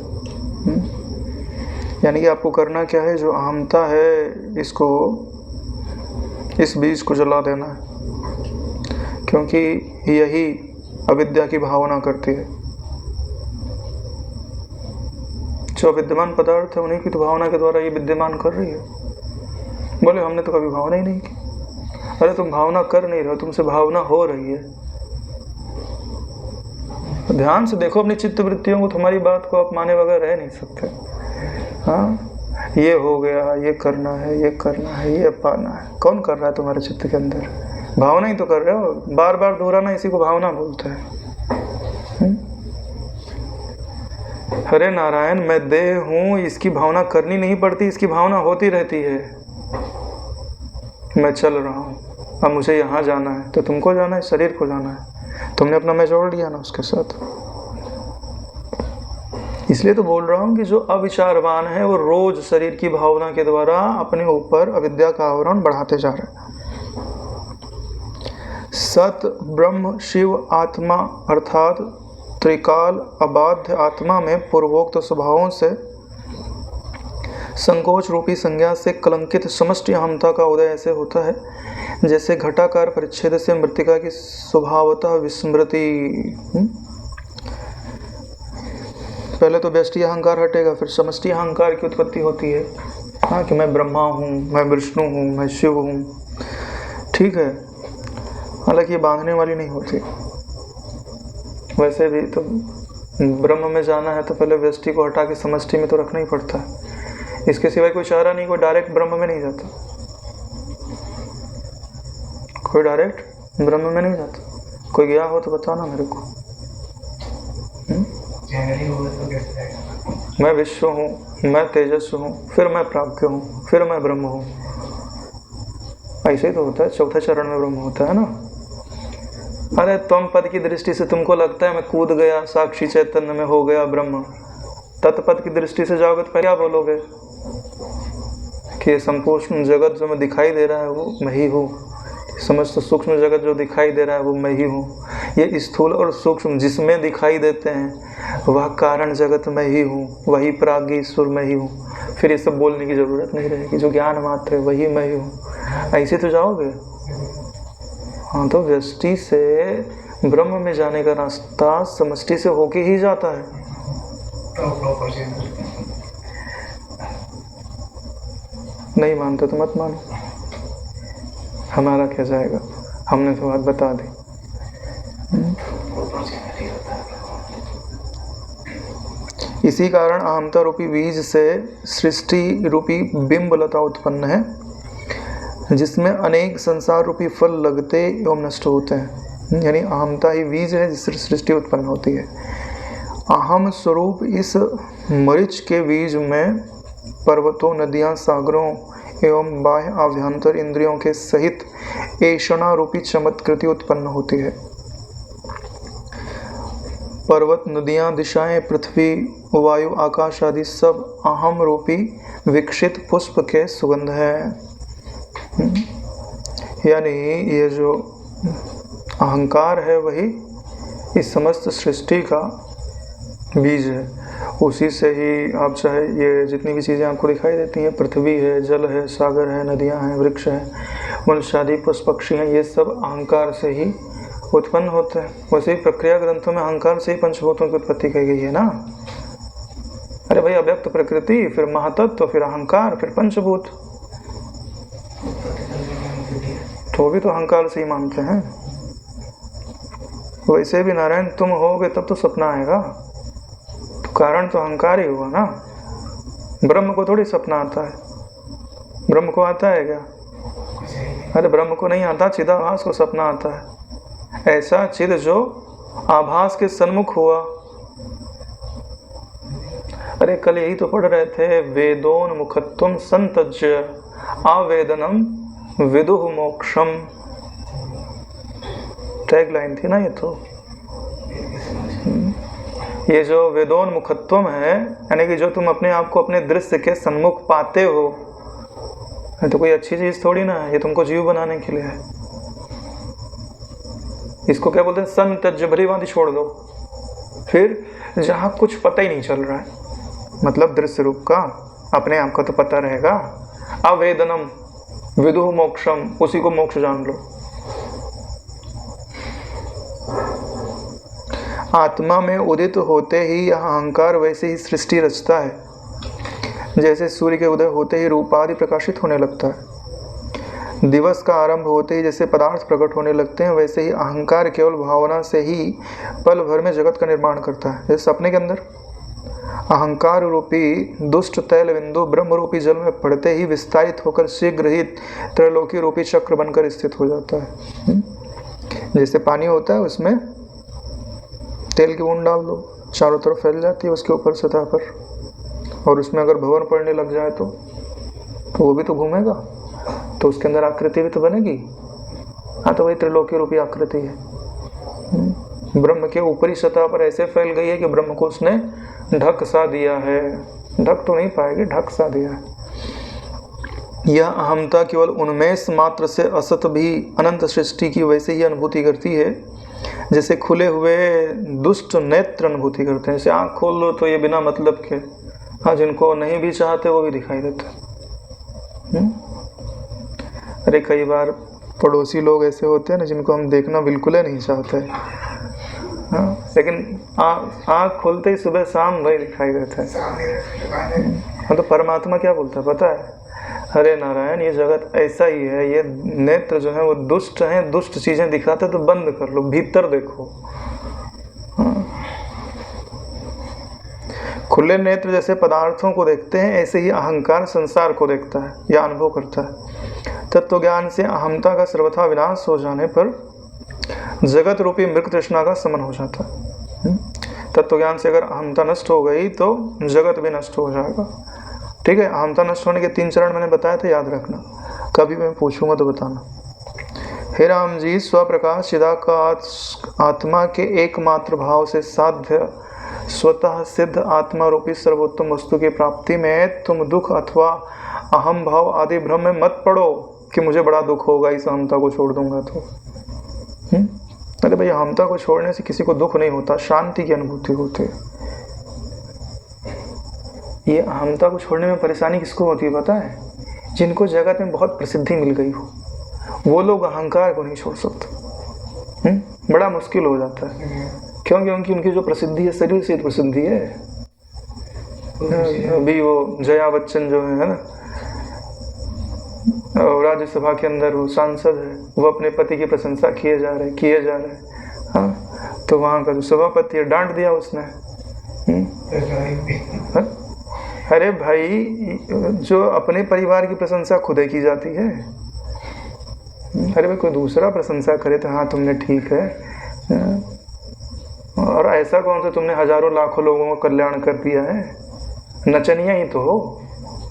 यानी कि आपको करना क्या है, जो अहंता है इसको, इस बीज को जला देना है, क्योंकि यही अविद्या की भावना करती है। जो विद्यमान पदार्थ है उन्हीं की तो भावना के द्वारा ये विद्यमान कर रही है। बोले हमने तो कभी भावना ही नहीं की। अरे तुम भावना कर नहीं रहे हो, तुमसे भावना हो रही है। ध्यान से देखो अपनी चित्त वृत्तियों को, तुम्हारी बात को आप माने बगैर रह नहीं सकते। हाँ, ये हो गया, ये करना है, ये करना है, ये पाना है, कौन कर रहा है तुम्हारे चित्त के अंदर? भावना ही तो कर रहे हो। बार बार दोहराना इसी को भावना बोलते हैं। हरे नारायण, मैं देह हूँ, इसकी भावना करनी नहीं पड़ती, इसकी भावना होती रहती है। मैं चल रहा हूँ, अब मुझे यहाँ जाना है, तो तुमको जाना है, शरीर को जाना है, तुमने अपना मैं जोड़ लिया ना उसके साथ। इसलिए तो बोल रहा हूँ कि जो अविचारवान है वो रोज शरीर की भावना के द्वारा अपने ऊपर अविद्या का आवरण बढ़ाते जा रहे हैं। सत ब्रह्म शिव आत्मा अर्थात त्रिकाल अबाध्य आत्मा में पूर्वोक्त स्वभावों से संकोच रूपी संज्ञा से कलंकित समष्टि अहंता का उदय ऐसे होता है जैसे घटाकार परिच्छेद से मृतिका की स्वभावतः विस्मृति। पहले तो व्यष्टि अहंकार हटेगा, फिर समष्टि अहंकार की उत्पत्ति होती है। हाँ, कि मैं ब्रह्मा हूँ, मैं विष्णु हूँ, मैं शिव हूँ। ठीक है, हालांकि ये बांधने वाली नहीं होती। वैसे भी तो ब्रह्म में जाना है तो पहले व्यष्टि को हटा के समष्टि में तो रखना ही पड़ता है। इसके सिवाय कोई चारा नहीं, कोई डायरेक्ट ब्रह्म में नहीं जाता, कोई डायरेक्ट ब्रह्म में नहीं जाता। कोई गया हो तो बताना मेरे को। मैं विश्व हूँ, मैं तेजस हूँ, फिर मैं प्राज्ञ हूँ, फिर मैं ब्रह्म हूँ। ऐसे ही तो होता है, चौथे चरण में ब्रह्म होता है ना। अरे तुम पद की दृष्टि से तुमको लगता है मैं कूद गया, साक्षी चैतन्य में हो गया ब्रह्म। तत्पद की दृष्टि से जाओगे तो क्या बोलोगे कि ये संपूर्ण जगत जो मैं दिखाई दे रहा है वो मैं ही हूँ, समस्त सूक्ष्म जगत जो दिखाई दे रहा है वो मैं ही हूँ। ये स्थूल और सूक्ष्म जिसमें दिखाई देते हैं वह कारण जगत मैं ही हूँ, वही प्राज्ञ ईश्वर मैं ही हूँ। फिर ये सब बोलने की जरूरत नहीं रहेगी, जो ज्ञान मात्र है वही मैं ही हूँ। ऐसे तो जाओगे। हाँ, तो व्यष्टि से ब्रह्म में जाने का रास्ता समष्टि से होके ही जाता है। नहीं मानते तो मत मानो, हमारा क्या जाएगा, हमने तो बात बता दी। इसी कारण अहंता रूपी बीज से सृष्टि रूपी बिंब लता उत्पन्न है जिसमें अनेक संसार रूपी फल लगते एवं नष्ट होते हैं। यानी अहंता ही बीज है जिससे सृष्टि उत्पन्न होती है। अहम स्वरूप इस मरीच के बीज में पर्वतों, नदियां, सागरों एवं बाह्य आभ्यंतर इंद्रियों के सहित ऐषणा रूपी चमत्कृति उत्पन्न होती है। पर्वत, नदियां, दिशाएं, पृथ्वी, वायु, आकाश आदि सब अहम रूपी विकसित पुष्प के सुगंध है। यानी ये जो अहंकार है वही इस समस्त सृष्टि का बीज है। उसी से ही आप चाहे ये जितनी भी चीज़ें आपको दिखाई देती हैं, पृथ्वी है, जल है, सागर है, नदियां हैं, वृक्ष हैं, मनुष्य आदि पशु पक्षी हैं, ये सब अहंकार से ही उत्पन्न होते हैं। वैसे ही प्रक्रिया ग्रंथों में अहंकार से ही पंचभूतों की उत्पत्ति कही गई है ना। अरे भाई, अव्यक्त प्रकृति, फिर महातत्व, फिर अहंकार, फिर पंचभूत, तो भी तो अहंकार से ही मानते हैं। वैसे भी नारायण तुम होगे तब तो सपना आएगा, तो कारण तो अहंकार ही हुआ ना। ब्रह्म को थोड़ी सपना आता है, ब्रह्म को आता है क्या? अरे ब्रह्म को नहीं आता, चिदाभास को सपना आता है। ऐसा चिद जो आभास के सन्मुख हुआ। अरे कल यही तो पढ़ रहे थे, वेदोन्मुखत्वम संतज्य आवेदनम विदुः मोक्षम। टैग लाइन थी ना ये तो। ये जो वेदोन्मुखत्वम है, यानी कि जो तुम अपने आप को अपने दृश्य के सन्मुख पाते हो, ये तो कोई अच्छी चीज थोड़ी ना है, ये तुमको जीव बनाने के लिए है। इसको क्या बोलते हैं? संतज्य, भली भांति छोड़ दो। फिर जहां कुछ पता ही नहीं चल रहा है, मतलब दृश्य रूप का अपने आप का तो पता रहेगा। अवेदनम विदुः मोक्षम, उसी को मोक्ष जान लो। आत्मा में उदित होते ही यह अहंकार वैसे ही सृष्टि रचता है, जैसे सूर्य के उदय होते ही रूपादि प्रकाशित होने लगता है। दिवस का आरंभ होते ही जैसे पदार्थ प्रकट होने लगते हैं, वैसे ही अहंकार केवल भावना से ही पल भर में जगत का निर्माण करता है। जैसे सपने के अंदर अहंकार रूपी दुष्ट तैल बिंदु ब्रह्म रूपी जल में पड़ते ही विस्तारित होकर शीघ्र ही त्रैलोकी रूपी चक्र बनकर स्थित हो जाता है। जैसे पानी होता है, उसमें तेल की बूंद डाल दो, चारों तरफ फैल जाती है उसके ऊपर सतह पर, और उसमें अगर भवन पड़ने लग जाए तो वो भी तो घूमेगा, तो उसके अंदर आकृति भी तो बनेगी। हाँ, तो वही त्रिलोकी रूपी आकृति है। ब्रह्म के ऊपरी सतह पर ऐसे फैल गई है कि ब्रह्म को उसने ढक सा दिया है। ढक तो नहीं पाएगी, ढक सा दिया है। यह अहमता केवल उन्मेष मात्र से असत भी अनंत सृष्टि की वैसे ही अनुभूति करती है, जैसे खुले हुए दुष्ट नेत्र अनुभूति करते हैं। जैसे आँख खोल लो तो ये बिना मतलब के, हाँ, जिनको नहीं भी चाहते वो भी दिखाई देते। अरे कई बार पड़ोसी लोग ऐसे होते हैं ना, जिनको हम देखना बिल्कुल ही नहीं चाहते, हाँ, लेकिन आँख खोलते ही सुबह शाम वही दिखाई देता है। हाँ, तो परमात्मा क्या बोलता है पता है? अरे नारायण, ये जगत ऐसा ही है, ये नेत्र जो है वो दुष्ट हैं, दुष्ट चीजें दिखाते तो बंद कर लो, भीतर देखो। हाँ। खुले नेत्र जैसे पदार्थों को देखते हैं, ऐसे ही अहंकार संसार को देखता है या अनुभव करता है। तत्व ज्ञान से अहमता का सर्वथा विनाश हो जाने पर जगत रूपी मृग तृष्णा का समन हो जाता है। तत्व ज्ञान से अगर अहमता नष्ट हो गई तो जगत भी नष्ट हो जाएगा। ठीक है, अहमता नष्ट होने के 3 चरण मैंने बताया था, याद रखना, कभी मैं पूछूंगा तो बताना। हे राम जी, स्वप्रकाश चिदाकाश आत्मा के एकमात्र भाव से साध्य स्वतः सिद्ध आत्मा रूपी सर्वोत्तम वस्तु की प्राप्ति में तुम दुख अथवा अहम भाव आदि भ्रम में मत पड़ो कि मुझे बड़ा दुख होगा इस अहमता को छोड़ दूंगा तो। अरे भाई, अहमता को छोड़ने से किसी को दुख नहीं होता, शांति की अनुभूति होती है। ये अहमता को छोड़ने में परेशानी किसको होती है पता है? जिनको जगत में बहुत प्रसिद्धि मिल गई हो, वो लोग अहंकार को नहीं छोड़ सकते। बड़ा मुश्किल हो जाता है। क्यों? क्योंकि उनकी जो प्रसिद्धि है शरीर से प्रसिद्धि है। अभी वो जया बच्चन जो है ना, राज्यसभा के अंदर वो सांसद है, वो अपने पति की प्रशंसा किए जा रहे। हाँ, तो वहाँ का जो सभापति है डांट दिया उसने। अरे भाई, जो अपने परिवार की प्रशंसा खुद ही की जाती है। अरे भाई, कोई दूसरा प्रशंसा करे तो हाँ तुमने ठीक है, और ऐसा कौन सा तुमने हजारों लाखों लोगों का कल्याण कर दिया है? नचनिया ही तो हो।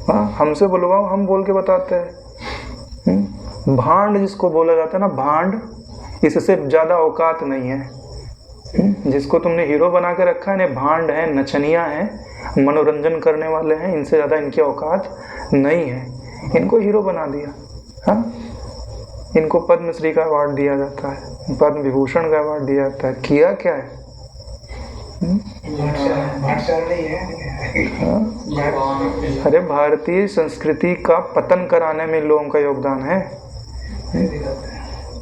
हाँ, हमसे बुलवाओ, हम बोल के बताते हैं। भांड जिसको बोला जाता है ना, भांड, इससे ज्यादा औकात नहीं है। जिसको तुमने हीरो बना के रखा है, भांड है, नचनिया है, मनोरंजन करने वाले हैं, इनसे ज्यादा इनकी औकात नहीं है। इनको हीरो बना दिया। हाँ, इनको पद्मश्री का अवार्ड दिया जाता है, पद्म विभूषण का अवार्ड दिया जाता है। किया क्या है? अरे भारतीय संस्कृति का पतन कराने में लोगों का योगदान है।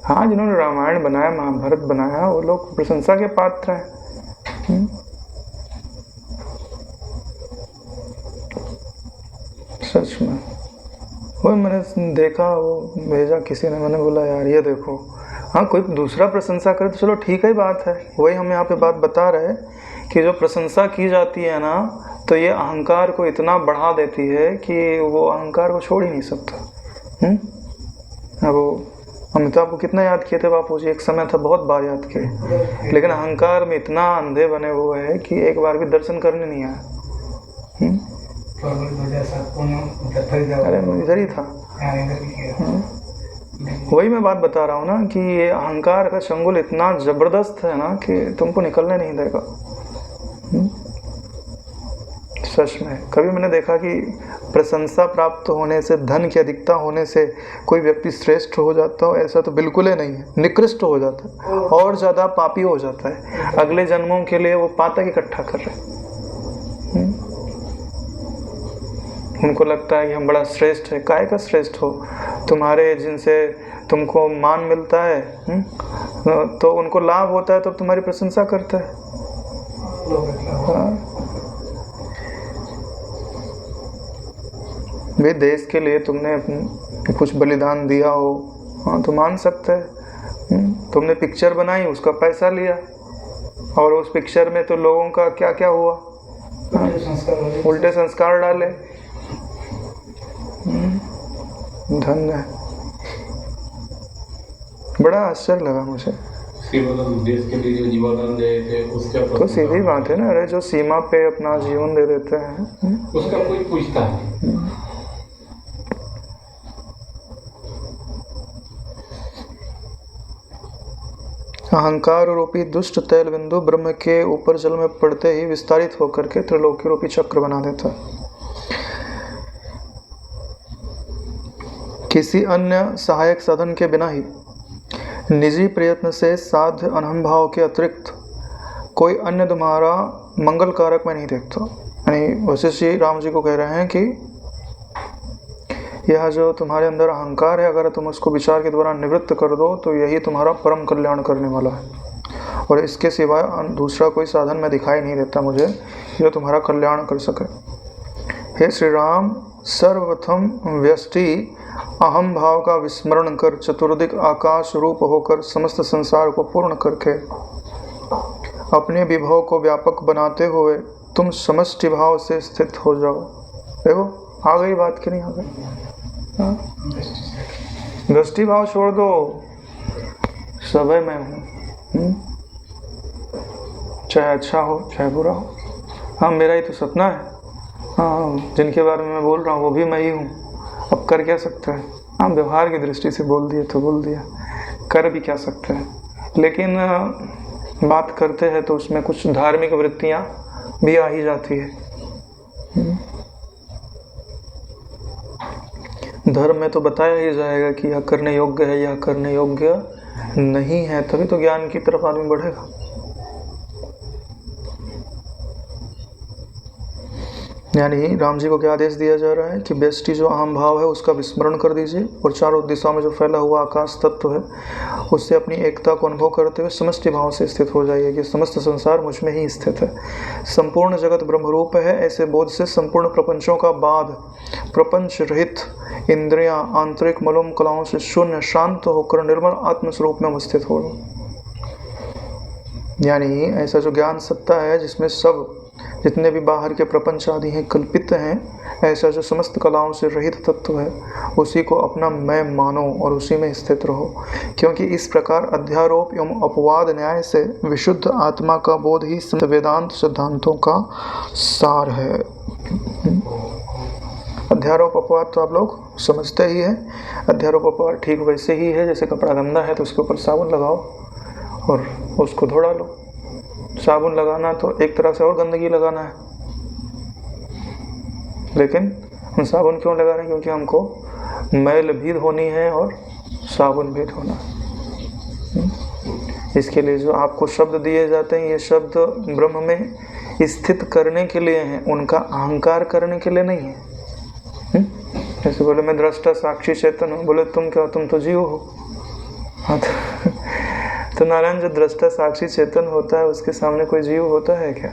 हाँ, जिन्होंने रामायण बनाया, महाभारत बनाया, वो लोग प्रशंसा के पात्र हैं। सच में वो मैंने देखा, वो भेजा किसी ने, मैंने बोला यार ये देखो। हाँ, कोई दूसरा प्रशंसा करे तो चलो ठीक है, बात है। वही हम यहाँ पे बात बता रहे हैं कि जो प्रशंसा की जाती है ना, तो ये अहंकार को इतना बढ़ा देती है कि वो अहंकार को छोड़ ही नहीं सकता। अब वो अमिताभ को कितना याद किए थे बापू जी, एक समय था बहुत बार याद किए, लेकिन अहंकार में इतना अंधे बने हुए हैं कि एक बार भी दर्शन करने नहीं आया। अरे इधर ही था। वही मैं बात बता रहा हूँ ना कि ये अहंकार का चंगुल इतना जबरदस्त है ना कि तुमको निकलने नहीं देगा। सच में कभी मैंने देखा कि प्रशंसा प्राप्त होने से, धन की अधिकता होने से कोई व्यक्ति श्रेष्ठ हो जाता हो, ऐसा तो बिल्कुल ही नहीं है। निकृष्ट हो जाता है और ज़्यादा पापी हो जाता है। अगले जन्मों के लिए वो पातक इकट्ठा कर रहे हैं। उनको लगता है कि हम बड़ा श्रेष्ठ है। काय का श्रेष्ठ हो? तुम्हारे जिनसे तुमको मान मिलता है तो उनको लाभ होता है तो तुम्हारी प्रशंसा करता है। वे देश के लिए तुमने कुछ बलिदान दिया हो, हाँ तो मान सकते हैं। तुमने पिक्चर बनाई, उसका पैसा लिया, और उस पिक्चर में तो लोगों का क्या क्या हुआ, उल्टे संस्कार डाले। धन्य है। बड़ा आश्चर्य लगा मुझे। देश के लिए जो जीवन दे थे उसका तो सीधी बात है ना, अरे जो सीमा पे अपना जीवन दे देते हैं उसका कोई पूछता है। अहंकार रूपी दुष्ट तैल बिंदु ब्रह्म के ऊपर जल में पड़ते ही विस्तारित होकर के त्रिलोकी रूपी चक्र बना देता है। किसी अन्य सहायक साधन के बिना ही निजी प्रयत्न से साध्य अनहम भाव के अतिरिक्त कोई अन्य तुम्हारा मंगल कारक में नहीं देखता। यानी वशिष्ठ जी राम जी को कह रहे हैं कि यह जो तुम्हारे अंदर अहंकार है, अगर तुम उसको विचार के द्वारा निवृत्त कर दो तो यही तुम्हारा परम कल्याण करने वाला है, और इसके सिवाय दूसरा कोई साधन में दिखाई नहीं देता मुझे जो तुम्हारा कल्याण कर सके। हे श्री राम, सर्वप्रथम व्यष्टि अहम भाव का विस्मरण कर चतुर्दिक आकाश रूप होकर समस्त संसार को पूर्ण करके अपने विभव को व्यापक बनाते हुए तुम समष्टि भाव से स्थित हो जाओ। देखो आ गई बात कि नहीं आ गई? दृष्टि भाव छोड़ दो, सभी मैं हूँ, चाहे अच्छा हो चाहे बुरा हो। हाँ मेरा ही तो सपना है, हाँ जिनके बारे में मैं बोल रहा हूँ वो भी मैं ही हूँ। अब कर क्या सकते हैं? हाँ व्यवहार की दृष्टि से बोल दिया तो बोल दिया, कर भी क्या सकते हैं। लेकिन बात करते हैं तो उसमें कुछ धार्मिक वृत्तियाँ भी आ ही जाती है। धर्म में तो बताया ही जाएगा कि यह करने योग्य है, यह करने योग्य नहीं है, तभी तो ज्ञान की तरफ आदमी बढ़ेगा। यानी राम जी को क्या आदेश दिया जा रहा है कि व्यष्टि जो अहम भाव है उसका विस्मरण कर दीजिए, और चारों दिशाओं में जो फैला हुआ आकाश तत्व है उससे अपनी एकता को अनुभव करते हुए समष्टि भाव से स्थित हो जाइए कि समस्त संसार मुझ में ही स्थित है, संपूर्ण जगत ब्रह्मरूप है। ऐसे बोध से संपूर्ण प्रपंचों का बाद प्रपंच रहित इंद्रियां आंतरिक मलोम कलाओं से शून्य शांत होकर निर्मल आत्मस्वरूप में अवस्थित हो। यानी ऐसा जो ज्ञान सत्ता है जिसमें सब जितने भी बाहर के प्रपंच आदि हैं कल्पित हैं, ऐसा जो समस्त कलाओं से रहित तत्व है उसी को अपना मैं मानो और उसी में स्थित रहो, क्योंकि इस प्रकार अध्यारोप एवं अपवाद न्याय से विशुद्ध आत्मा का बोध ही वेदांत सिद्धांतों का सार है। अध्यारोप अपवाद तो आप लोग समझते ही हैं। अध्यारोप अपवाद ठीक वैसे ही है जैसे कपड़ा गंदा है तो उसके ऊपर साबुन लगाओ और उसको धो डालो। साबुन लगाना तो एक तरह से और गंदगी लगाना है, लेकिन हम साबुन क्यों लगा रहे हैं? क्योंकि हमको मैल भी धोनी है और साबुन भी धोना है। इसके लिए जो आपको शब्द दिए जाते हैं ये शब्द ब्रह्म में स्थित करने के लिए हैं, उनका अहंकार करने के लिए नहीं है। जैसे बोले मैं दृष्टा साक्षी चेतन हूँ, बोले तुम क्या, तुम तो जीव हो। हाँ तो नारायण जो दृष्टा साक्षी चेतन होता है उसके सामने कोई जीव होता है क्या?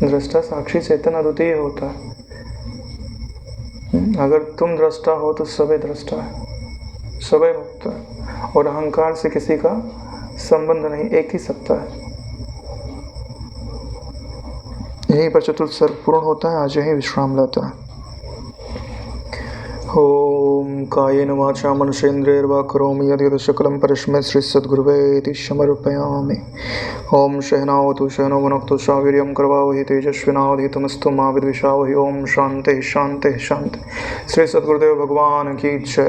दृष्टा साक्षी चेतन अद्वितीय होता है। अगर तुम दृष्टा हो तो सभी दृष्टा है, सभी मुक्त है, और अहंकार से किसी का संबंध नहीं, एक ही सत्ता है। यहीं पर चतुर्थ सर्ग पूर्ण होता है। आज यहीं विश्राम लेता है। ओम कायेन वाचा मनसेन्द्रियैर्वा करोमि यद्यत् सकलं परस्मै श्री सद्गुरुवे इति समर्पयामि। ओम सहनावतु सहनौ भुनक्तु सह वीर्यं करवावहै तेजस्विनावधीतमस्तु मा विद्विषावहै। ओम शांति शांति शांति। श्री सद्गुरुदेव भगवान की जय।